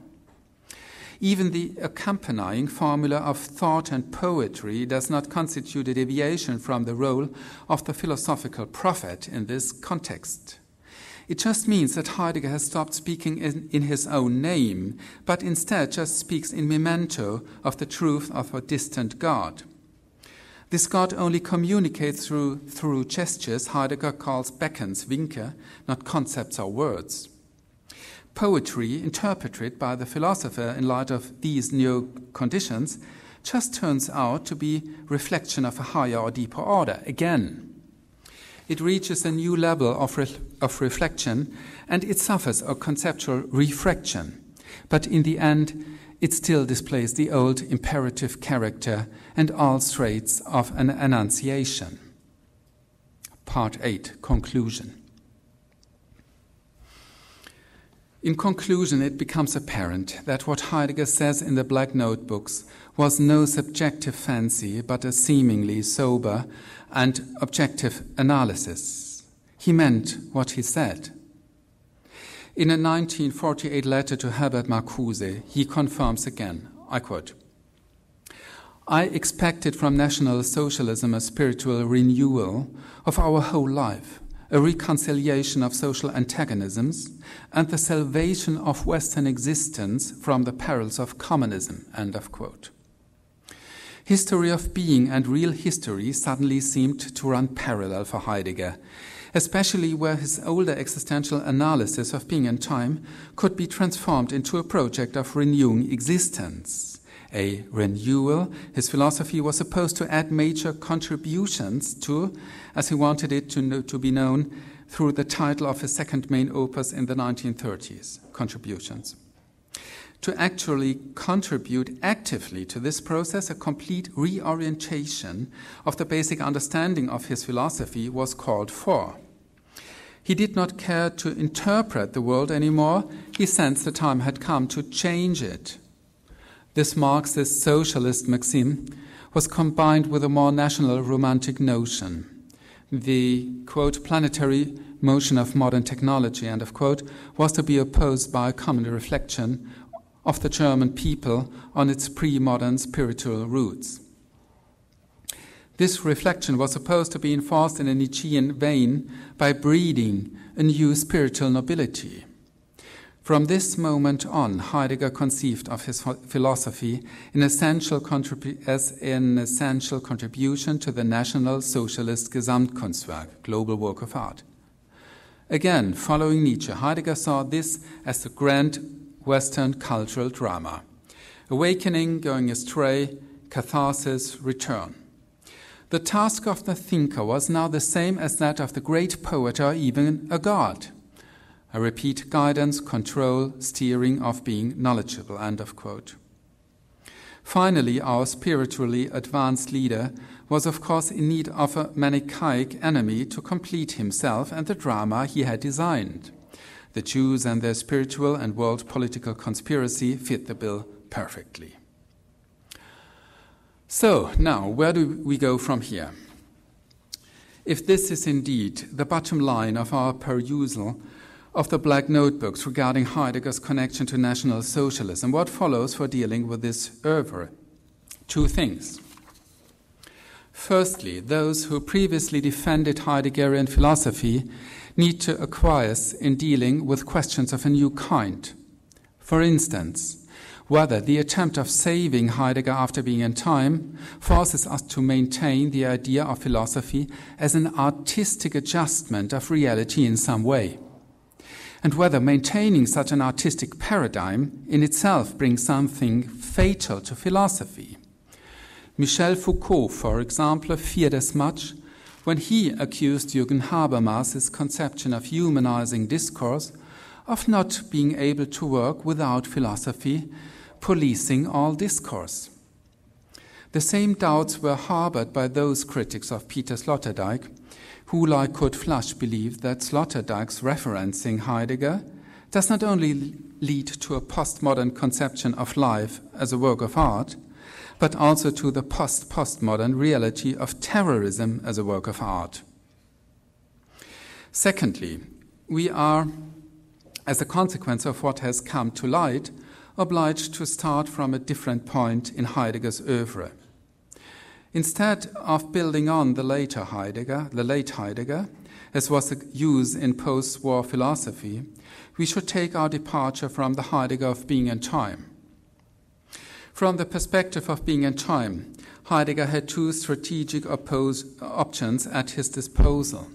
Even the accompanying formula of thought and poetry does not constitute a deviation from the role of the philosophical prophet in this context. It just means that Heidegger has stopped speaking in his own name, but instead just speaks in memento of the truth of a distant God. This God only communicates through gestures Heidegger calls beckons, Winke, not concepts or words. Poetry, interpreted by the philosopher in light of these new conditions, just turns out to be reflection of a higher or deeper order, again. It reaches a new level of reflection, and it suffers a conceptual refraction. But in the end, it still displays the old imperative character and all traits of an enunciation. Part 8, Conclusion. In conclusion, it becomes apparent that what Heidegger says in the Black Notebooks was no subjective fancy, but a seemingly sober and objective analysis. He meant what he said. In a 1948 letter to Herbert Marcuse, he confirms again, I quote, "I expected from National Socialism a spiritual renewal of our whole life, a reconciliation of social antagonisms, and the salvation of Western existence from the perils of communism," end of quote. History of being and real history suddenly seemed to run parallel for Heidegger, especially where his older existential analysis of being and time could be transformed into a project of renewing existence. A renewal, his philosophy was supposed to add major contributions to, as he wanted it to be known, through the title of his second main opus in the 1930s, Contributions. To actually contribute actively to this process, a complete reorientation of the basic understanding of his philosophy was called for. He did not care to interpret the world anymore. He sensed the time had come to change it. This Marxist socialist maxim was combined with a more national romantic notion. The, quote, planetary motion of modern technology, end of quote, was to be opposed by a common reflection of the German people on its pre-modern spiritual roots. This reflection was supposed to be enforced in a Nietzschean vein by breeding a new spiritual nobility. From this moment on, Heidegger conceived of his philosophy as an essential contribution to the National Socialist Gesamtkunstwerk, global work of art. Again, following Nietzsche, Heidegger saw this as the grand Western cultural drama: awakening, going astray, catharsis, return. The task of the thinker was now the same as that of the great poet or even a god. I repeat, guidance, control, steering of being knowledgeable, end of quote. Finally, our spiritually advanced leader was of course in need of a Manichaeist enemy to complete himself and the drama he had designed. The Jews and their spiritual and world political conspiracy fit the bill perfectly. So, now, where do we go from here? If this is indeed the bottom line of our perusal of the black notebooks regarding Heidegger's connection to National Socialism, what follows for dealing with this oeuvre? Two things. Firstly, those who previously defended Heideggerian philosophy need to acquiesce in dealing with questions of a new kind. For instance, whether the attempt of saving Heidegger after being in time forces us to maintain the idea of philosophy as an artistic adjustment of reality in some way, and whether maintaining such an artistic paradigm in itself brings something fatal to philosophy. Michel Foucault, for example, feared as much when he accused Jürgen Habermas's conception of humanizing discourse of not being able to work without philosophy policing all discourse. The same doubts were harbored by those critics of Peter Sloterdijk who, like Kurt Flasch, believed that Sloterdijk's referencing Heidegger does not only lead to a postmodern conception of life as a work of art, but also to the postmodern reality of terrorism as a work of art. Secondly, we are, as a consequence of what has come to light, obliged to start from a different point in Heidegger's oeuvre. Instead of building on the late Heidegger, as was the use in post-war philosophy, we should take our departure from the Heidegger of being and time. From the perspective of being and time, Heidegger had two strategic options at his disposal.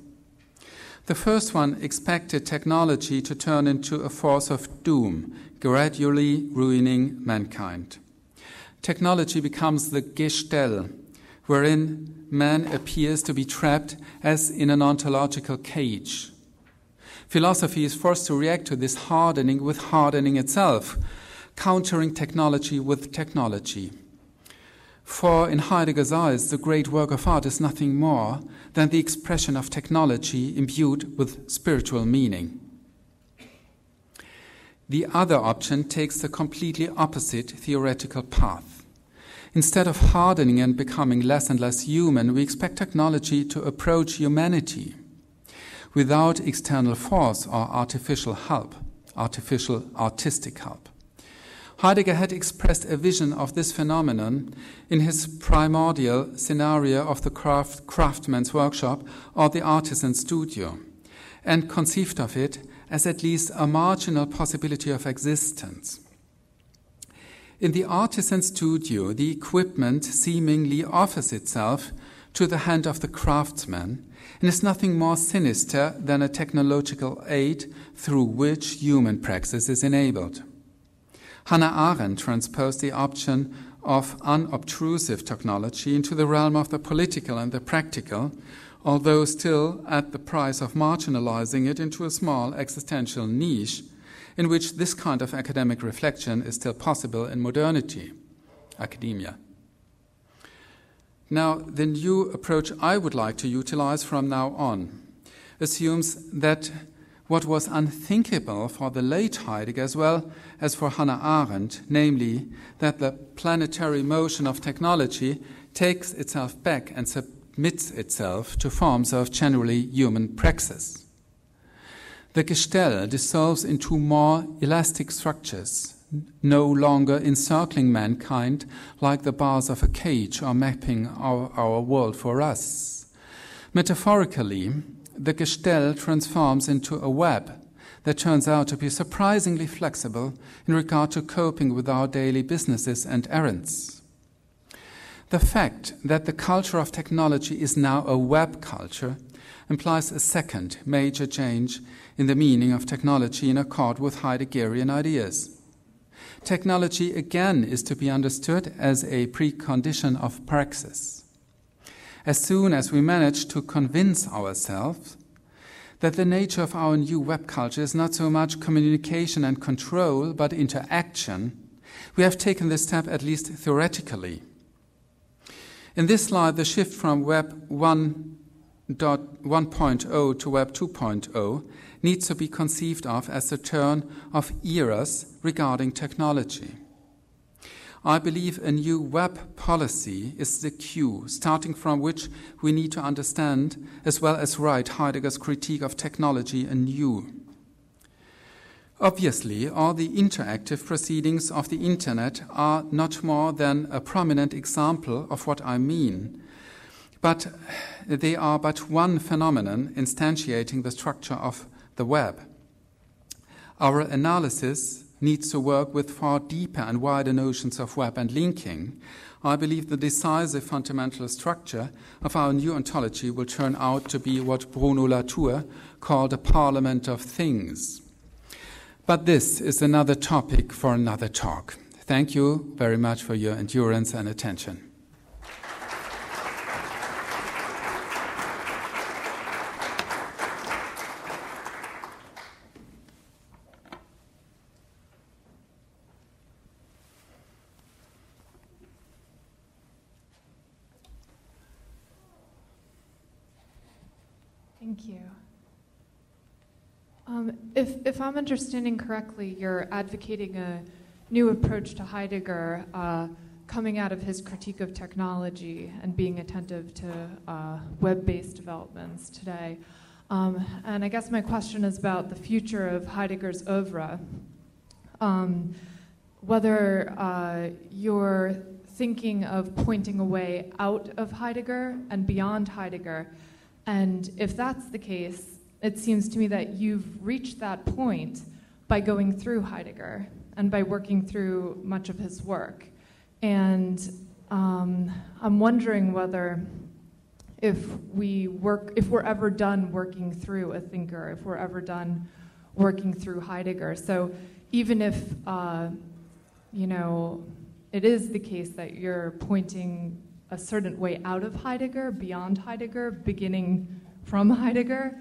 The first one expected technology to turn into a force of doom, gradually ruining mankind. Technology becomes the Gestell, wherein man appears to be trapped as in an ontological cage. Philosophy is forced to react to this hardening with hardening itself, countering technology with technology. For in Heidegger's eyes, the great work of art is nothing more than the expression of technology imbued with spiritual meaning. The other option takes the completely opposite theoretical path. Instead of hardening and becoming less and less human, we expect technology to approach humanity without external force or artificial help, artistic help. Heidegger had expressed a vision of this phenomenon in his primordial scenario of the craftsman's workshop or the artisan's studio, and conceived of it as at least a marginal possibility of existence. In the artisan's studio, the equipment seemingly offers itself to the hand of the craftsman, and is nothing more sinister than a technological aid through which human praxis is enabled. Hannah Arendt transposed the option of unobtrusive technology into the realm of the political and the practical, although still at the price of marginalizing it into a small existential niche in which this kind of academic reflection is still possible in modernity, academia. Now, the new approach I would like to utilize from now on assumes that what was unthinkable for the late Heidegger as well as for Hannah Arendt, namely that the planetary motion of technology takes itself back and submits itself to forms of generally human praxis. The Gestell dissolves into more elastic structures, no longer encircling mankind like the bars of a cage or mapping our world for us. Metaphorically, the Gestell transforms into a web that turns out to be surprisingly flexible in regard to coping with our daily businesses and errands. The fact that the culture of technology is now a web culture implies a second major change in the meaning of technology in accord with Heideggerian ideas. Technology again is to be understood as a precondition of praxis. As soon as we manage to convince ourselves that the nature of our new web culture is not so much communication and control, but interaction, we have taken this step at least theoretically. In this slide, the shift from Web 1.0 to Web 2.0 needs to be conceived of as the turn of eras regarding technology. I believe a new web policy is the cue, starting from which we need to understand as well as write Heidegger's critique of technology anew. Obviously, all the interactive proceedings of the Internet are not more than a prominent example of what I mean, but they are but one phenomenon instantiating the structure of the web. Our analysis needs to work with far deeper and wider notions of web and linking. I believe the decisive fundamental structure of our new ontology will turn out to be what Bruno Latour called a parliament of things. But this is another topic for another talk. Thank you very much for your endurance and attention. Thank you. If I'm understanding correctly, you're advocating a new approach to Heidegger coming out of his critique of technology and being attentive to web-based developments today. And I guess my question is about the future of Heidegger's oeuvre. Whether you're thinking of pointing a way out of Heidegger and beyond Heidegger. And if that's the case, it seems to me that you've reached that point by going through Heidegger and by working through much of his work. And I'm wondering whether if we're ever done working through a thinker, if we're ever done working through Heidegger. So even if, it is the case that you're pointing a certain way out of Heidegger, beyond Heidegger, beginning from Heidegger,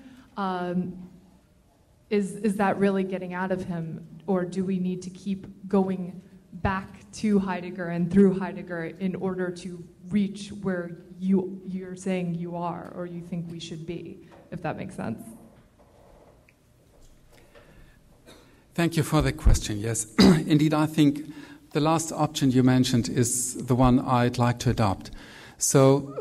is that really getting out of him, or do we need to keep going back to Heidegger and through Heidegger in order to reach where you're saying you are, or you think we should be, if that makes sense? Thank you for the question. Yes, indeed, I think the last option you mentioned is the one I'd like to adopt. So,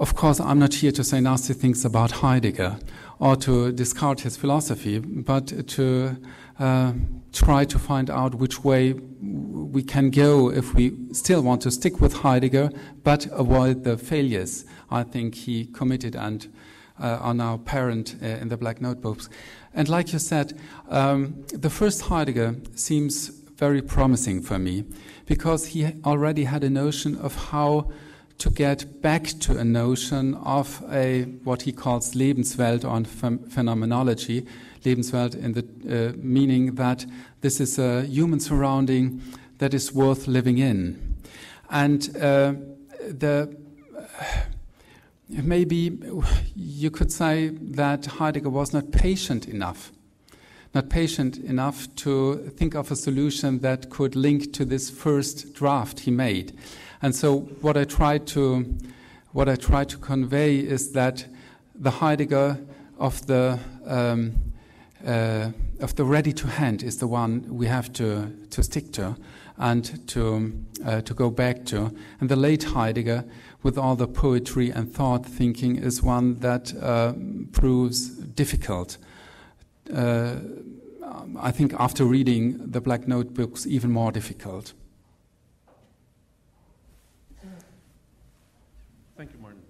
of course, I'm not here to say nasty things about Heidegger or to discard his philosophy, but to try to find out which way we can go if we still want to stick with Heidegger, but avoid the failures I think he committed and are now apparent in the Black Notebooks. And like you said, the first Heidegger seems very promising for me, because he already had a notion of how to get back to a notion of what he calls Lebenswelt on phenomenology, Lebenswelt in the meaning that this is a human surrounding that is worth living in. And maybe you could say that Heidegger was not patient enough to think of a solution that could link to this first draft he made. And so what I try to convey is that the Heidegger of the ready to hand is the one we have to stick to and to go back to. And the late Heidegger, with all the poetry and thought thinking, is one that proves difficult. I think after reading the Black Notebooks, even more difficult. Thank you, Martin.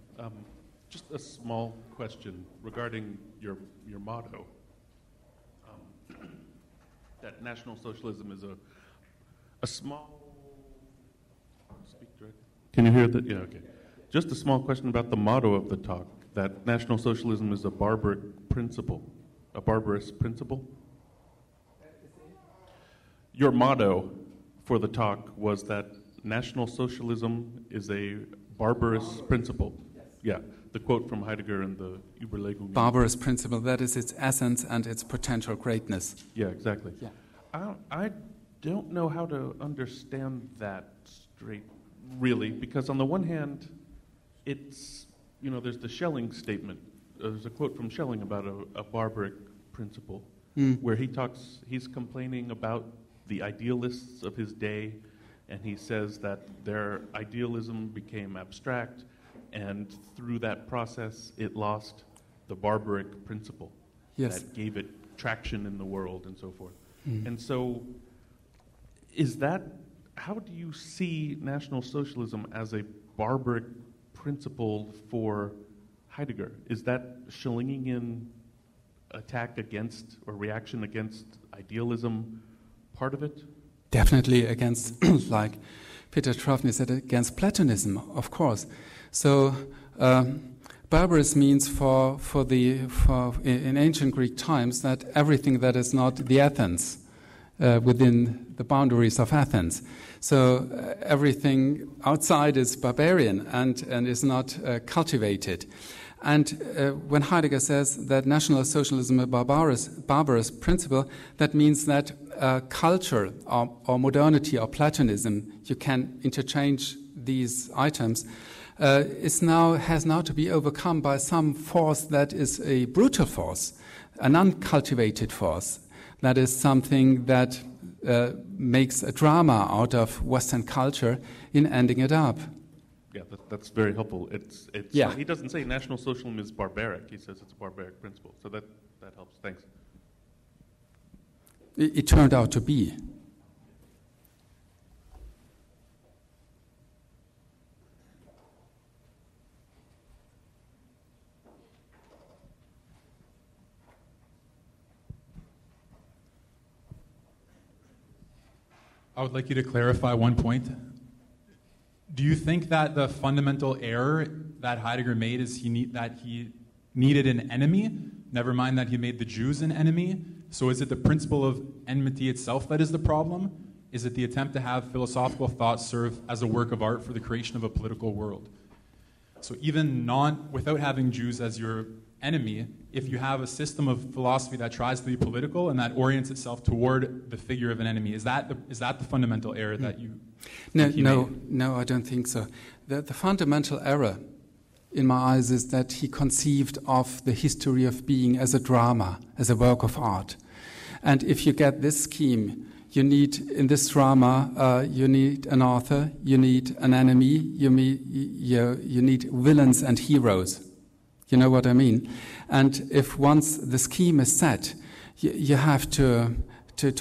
Just a small question regarding your motto. That National Socialism is a small... Speak directly. Can you hear that? Yeah, okay. Just a small question about the motto of the talk, that National Socialism is a barbaric principle. A barbarous principle? Your motto for the talk was that National Socialism is a barbarous principle. Yeah, the quote from Heidegger in the Überlegungen. Barbarous principle, that is its essence and its potential greatness. Yeah, exactly. Yeah. I don't know how to understand that straight, really, because on the one hand, it's, there's the Schelling statement. There's a quote from Schelling about a barbaric principle, where he's complaining about the idealists of his day, and he says that their idealism became abstract, and through that process it lost the barbaric principle that gave it traction in the world and so forth. And so how do you see National Socialism as a barbaric principle for Heidegger? Is that Schellingian attack against or reaction against idealism part of it? Definitely against, like Peter Trofny said, against Platonism, of course. So barbarous means for in ancient Greek times that everything that is not the Athens within the boundaries of Athens. So everything outside is barbarian and is not cultivated. And when Heidegger says that National Socialism is a barbarous principle, that means that culture or modernity or Platonism, you can interchange these items, has now to be overcome by some force that is a brutal force, an uncultivated force. That is something that makes a drama out of Western culture in ending it up. Yeah, that's very helpful. He doesn't say National Socialism is barbaric. He says it's a barbaric principle. So that helps. Thanks. It turned out to be. I would like you to clarify one point. Do you think that the fundamental error that Heidegger made is that he needed an enemy, never mind that he made the Jews an enemy? So is it the principle of enmity itself that is the problem? Is it the attempt to have philosophical thought serve as a work of art for the creation of a political world? So even without having Jews as your enemy, if you have a system of philosophy that tries to be political and that orients itself toward the figure of an enemy, is that the fundamental error that you... No, I don't think so. The fundamental error, in my eyes, is that he conceived of the history of being as a drama, as a work of art. And if you get this scheme, you need, in this drama, you need an author, you need an enemy, you need villains and heroes. You know what I mean? And if once the scheme is set, you have to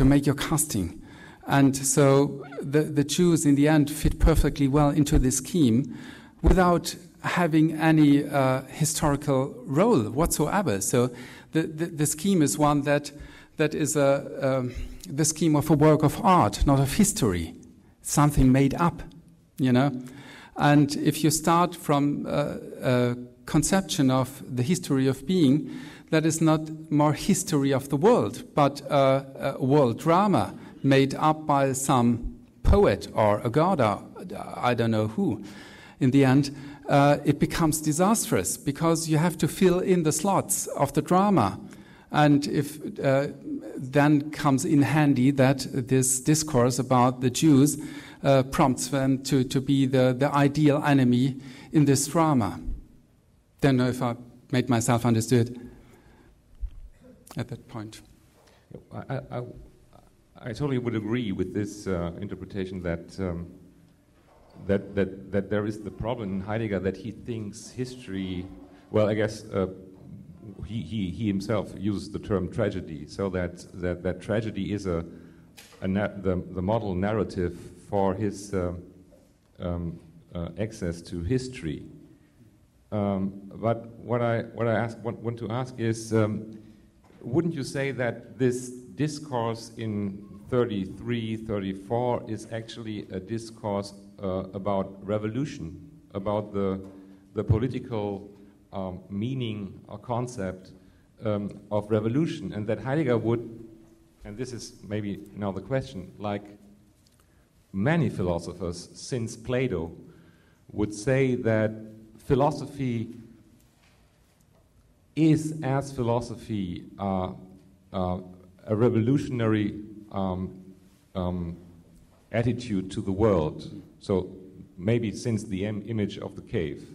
make your casting. And so the Jews, in the end, fit perfectly well into this scheme without having any historical role whatsoever. So the scheme is one that is the scheme of a work of art, not of history, something made up, you know. And if you start from a conception of the history of being, that is not more history of the world, but a world drama made up by some poet or a god, or I don't know who. In the end, it becomes disastrous because you have to fill in the slots of the drama. And if then comes in handy that this discourse about the Jews prompts them to be the ideal enemy in this drama. Don't know if I made myself understood at that point. I totally would agree with this interpretation that that there is the problem in Heidegger that he thinks history. Well, I guess he himself uses the term tragedy, so that tragedy is the model narrative for his access to history. But what I want to ask is, wouldn't you say that this discourse in 33, 34 is actually a discourse about revolution, about the political meaning or concept of revolution, and that Heidegger would, and this is maybe now the question, like many philosophers since Plato, would say that philosophy is, as philosophy, a revolutionary attitude to the world. So maybe since the image of the cave,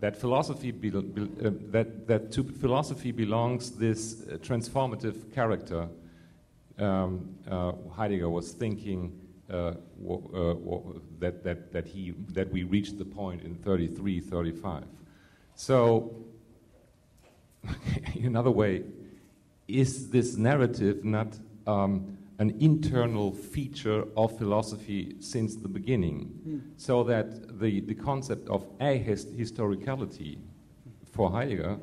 that philosophy that to philosophy belongs this transformative character. Heidegger was thinking that we reached the point in 33, 35. So, in another way, is this narrative not an internal feature of philosophy since the beginning? So that the concept of ahistoricality for Heidegger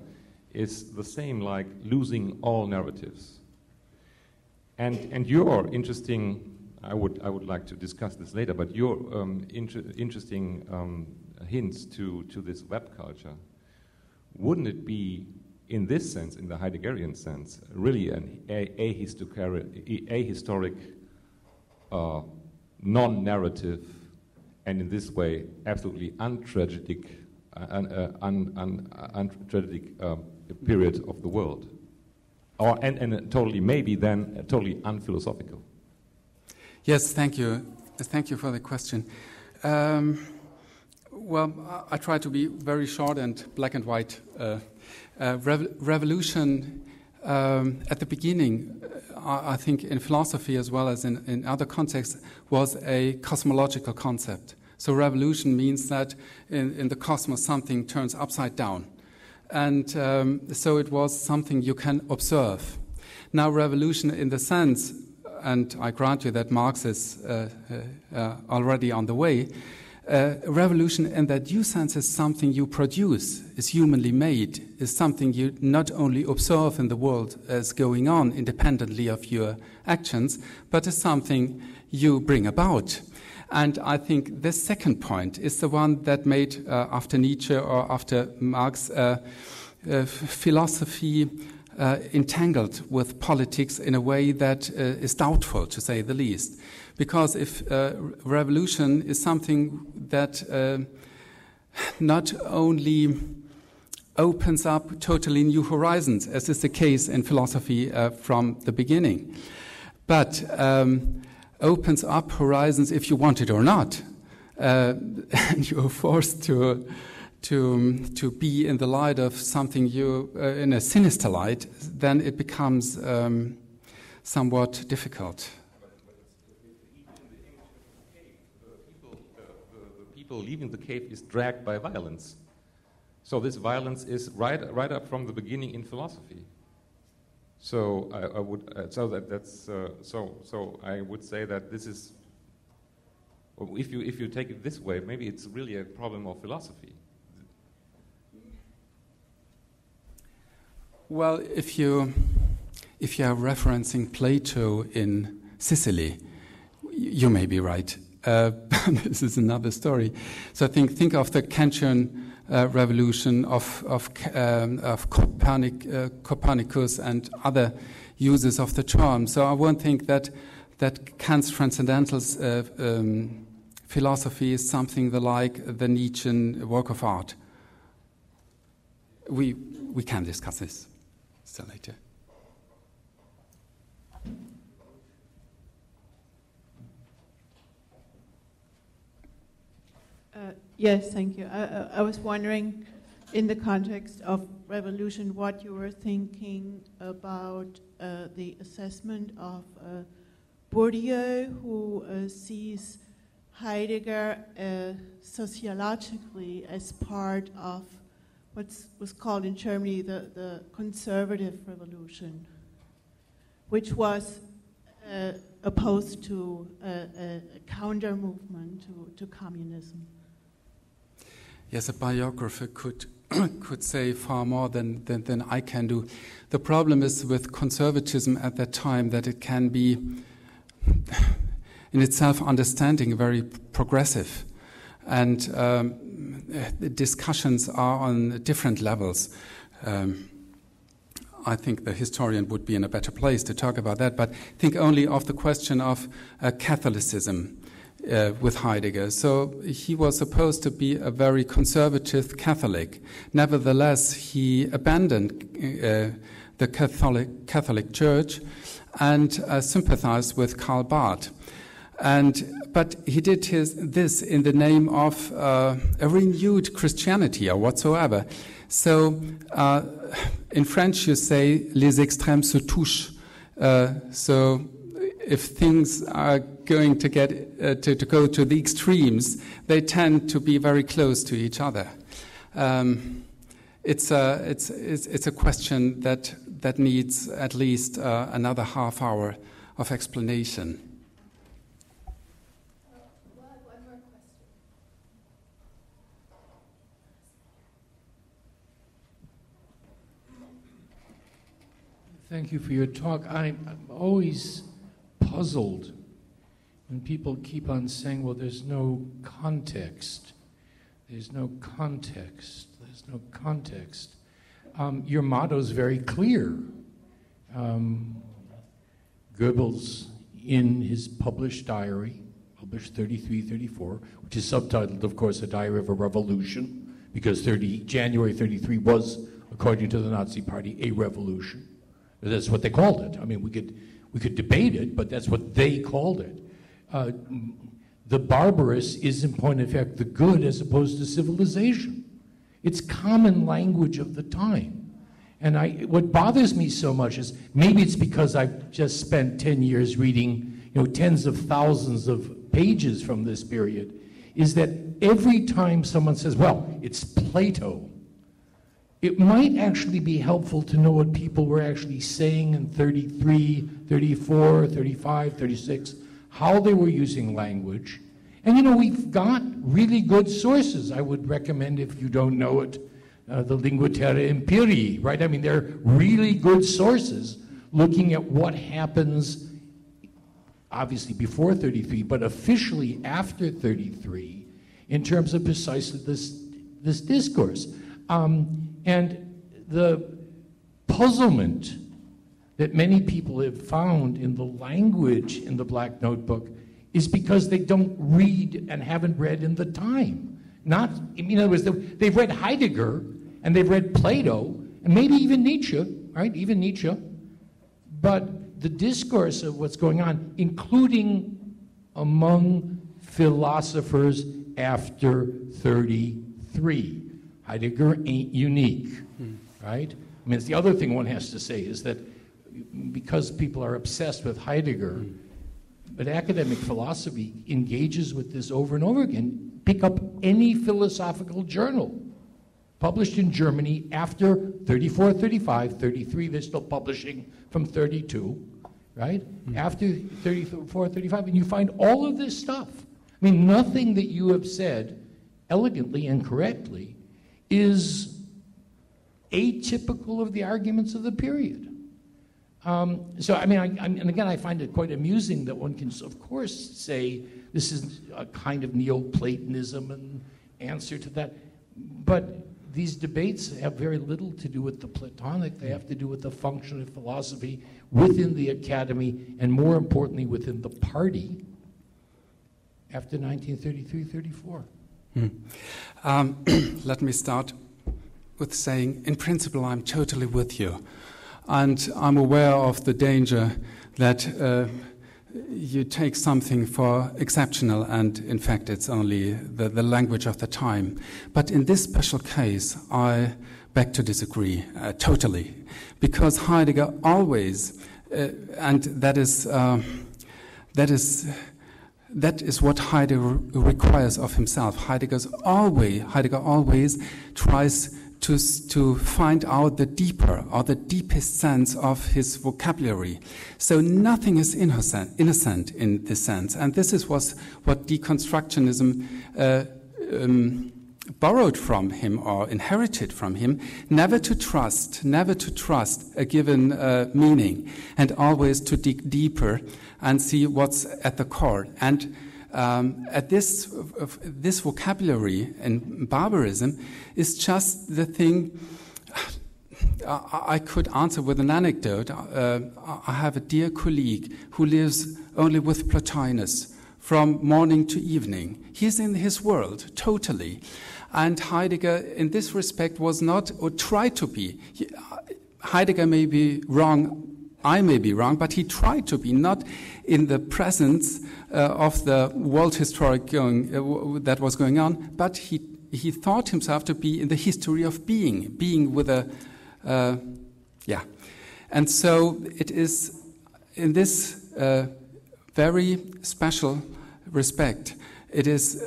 is the same like losing all narratives. And your interesting, I would like to discuss this later, but your interesting hints to this web culture, wouldn't it be, in this sense, in the Heideggerian sense, really an ahistoric, non-narrative, and in this way absolutely untragic period of the world, and totally maybe then totally unphilosophical? Yes, thank you. Thank you for the question. Well, I try to be very short and black and white. Revolution, at the beginning, I think in philosophy as well as in other contexts, was a cosmological concept. So revolution means that in the cosmos something turns upside down. And so it was something you can observe. Now revolution in the sense, and I grant you that Marx is already on the way, revolution in that due sense is something you produce, is humanly made, is something you not only observe in the world as going on independently of your actions, but is something you bring about. And I think this second point is the one that made, after Nietzsche or after Marx, philosophy entangled with politics in a way that is doubtful, to say the least. Because if revolution is something that not only opens up totally new horizons, as is the case in philosophy from the beginning, but opens up horizons if you want it or not, and you're forced to be in the light of something in a sinister light, then it becomes somewhat difficult. Leaving the cave is dragged by violence. So this violence is right up from the beginning in philosophy. So I would I would say that this is, if you take it this way, maybe it's really a problem of philosophy. Well, if you are referencing Plato in Sicily, you may be right. This is another story. So think of the Kantian revolution of Copernicus and other uses of the term. So I won't think that Kant's transcendental philosophy is something like the Nietzschean work of art. We can discuss this still later. Yes, thank you. I was wondering, in the context of revolution, what you were thinking about the assessment of Bourdieu, who sees Heidegger sociologically as part of what was called in Germany the conservative revolution, which was opposed to a counter movement to communism. Yes, a biographer could say far more than I can do. The problem is with conservatism at that time that it can be, in itself, understanding very progressive, and the discussions are on different levels. I think the historian would be in a better place to talk about that, but think only of the question of Catholicism. With Heidegger. So he was supposed to be a very conservative Catholic. Nevertheless, he abandoned the Catholic Church and sympathized with Karl Barth. But he did this in the name of a renewed Christianity or whatsoever. So in French you say les extrêmes se touchent. So if things are going to get to go to the extremes, they tend to be very close to each other. It's a question that needs at least another half hour of explanation. One more question. Thank you for your talk. I'm always puzzled when people keep on saying, well, there's no context. There's no context. There's no context. Your motto is very clear. Goebbels, in his published diary, published 33-34, which is subtitled, of course, A Diary of a Revolution, because January 33 was, according to the Nazi Party, a revolution. That's what they called it. I mean, we could debate it, but that's what they called it. The barbarous is, in point of fact, the good as opposed to civilization. It's common language of the time. And what bothers me so much is, maybe it's because I've just spent 10 years reading, tens of thousands of pages from this period, is that every time someone says, well, it's Plato, it might actually be helpful to know what people were actually saying in 33, 34, 35, 36, how they were using language. And we've got really good sources. I would recommend, if you don't know it, the Lingua Terra Imperii, right? I mean, they're really good sources looking at what happens, obviously before 33, but officially after 33, in terms of precisely this discourse. And the puzzlement that many people have found in the language in the Black Notebook is because they don't read and haven't read in the time. In other words, they've read Heidegger and they've read Plato and maybe even Nietzsche, right? Even Nietzsche. But the discourse of what's going on, including among philosophers after 33. Heidegger ain't unique, right? I mean, it's the other thing one has to say is that because people are obsessed with Heidegger, but academic philosophy engages with this over and over again. Pick up any philosophical journal published in Germany after 34, 35, 33, they're still publishing from 32, right? After 34, 35, and you find all of this stuff. I mean, nothing that you have said elegantly and correctly is atypical of the arguments of the period. So, I mean, and again, I find it quite amusing that one can, of course, say This is a kind of Neoplatonism and answer to that. But these debates have very little to do with the Platonic. They have to do with the function of philosophy within the academy, and more importantly, within the party after 1933-34. Let me start with saying, in principle, I'm totally with you. And I'm aware of the danger that you take something for exceptional, and in fact it's only the language of the time. But in this special case, I beg to disagree totally, because Heidegger always, and that is what Heidegger requires of himself. Heidegger always tries to find out the deeper or the deepest sense of his vocabulary. So nothing is innocent in this sense. And this is what deconstructionism borrowed from him or inherited from him, never to trust a given meaning, and always to dig deeper and see what's at the core. And at this vocabulary and barbarism is just the thing. I could answer with an anecdote. I have a dear colleague who lives only with Plotinus from morning to evening. He's in his world totally. And Heidegger, in this respect, was not, or tried to be. Heidegger may be wrong, I may be wrong, but he tried to be not in the presence of the world historic that was going on, but he thought himself to be in the history of being with a, And so it is in this very special respect, it is,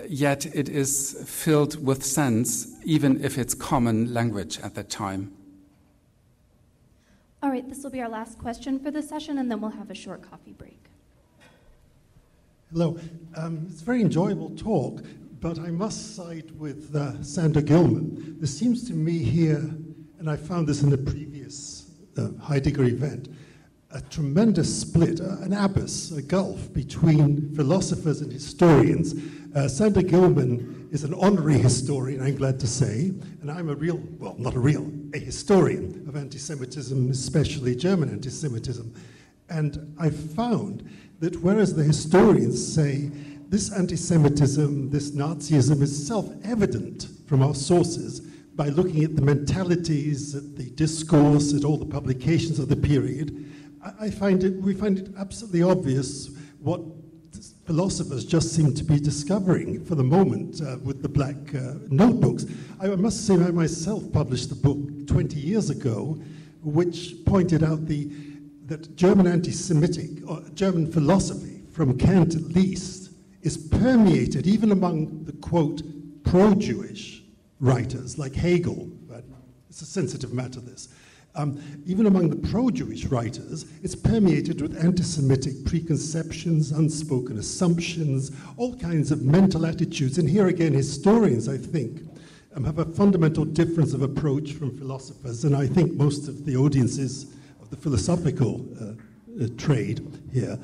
yet it is filled with sense, even if it's common language at that time. All right, this will be our last question for the session, and then we'll have a short coffee break. Hello. It's a very enjoyable talk, but I must side with Sander Gilman. There seems to me here, and I found this in the previous Heidegger event, a tremendous split, an abyss, a gulf between philosophers and historians. Sander Gilman is an honorary historian, I'm glad to say, and I'm a historian of anti-Semitism, especially German anti-Semitism. And I've found that whereas the historians say this anti-Semitism, this Nazism is self-evident from our sources by looking at the mentalities, at the discourse, at all the publications of the period, we find it absolutely obvious what philosophers just seem to be discovering for the moment with the black notebooks. I must say I myself published a book 20 years ago which pointed out that German anti-Semitic, or German philosophy, from Kant at least, is permeated even among the, quote, pro-Jewish writers like Hegel, but it's a sensitive matter, this. Even among the pro-Jewish writers, it's permeated with anti-Semitic preconceptions, unspoken assumptions, all kinds of mental attitudes. And here again, historians, I think, have a fundamental difference of approach from philosophers. And I think most of the audiences of the philosophical trade here.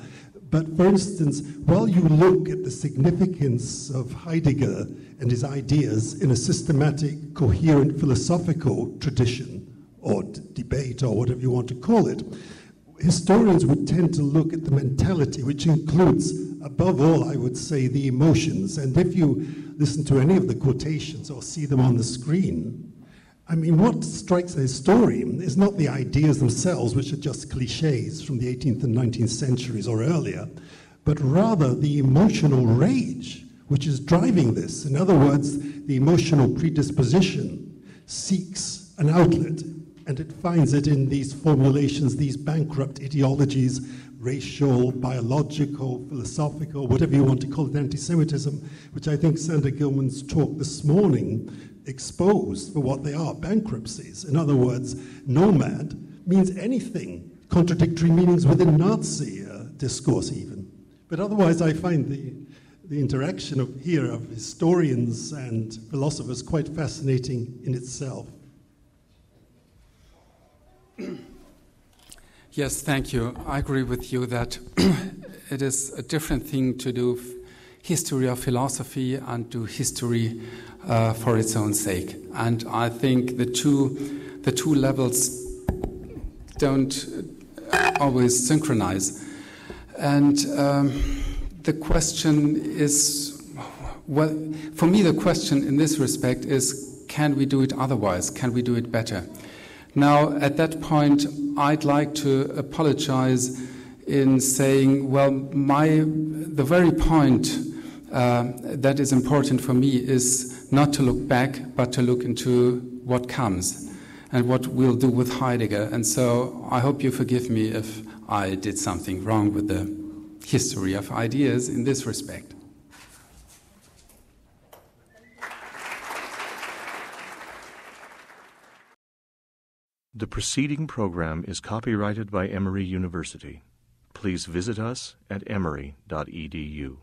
But for instance, while you look at the significance of Heidegger and his ideas in a systematic, coherent philosophical tradition, or debate, or whatever you want to call it, historians would tend to look at the mentality, which includes, above all, I would say, the emotions. And if you listen to any of the quotations or see them on the screen, I mean, what strikes a historian is not the ideas themselves, which are just cliches from the 18th and 19th centuries or earlier, but rather the emotional rage which is driving this. In other words, the emotional predisposition seeks an outlet, and it finds it in these formulations, these bankrupt ideologies, racial, biological, philosophical, whatever you want to call it, anti-Semitism, which I think Sander Gilman's talk this morning exposed for what they are, bankruptcies. In other words, nomad means anything, contradictory meanings within Nazi discourse even. But otherwise, I find the interaction of historians and philosophers quite fascinating in itself. Yes, thank you. I agree with you that it is a different thing to do history of philosophy and do history for its own sake. And I think the two levels don't always synchronize. And the question is, well, for me the question in this respect is, can we do it otherwise? Can we do it better? Now, at that point, I'd like to apologize in saying, well, the very point that is important for me is not to look back, but to look into what comes and what we'll do with Heidegger. And so I hope you forgive me if I did something wrong with the history of ideas in this respect. The preceding program is copyrighted by Emory University. Please visit us at emory.edu.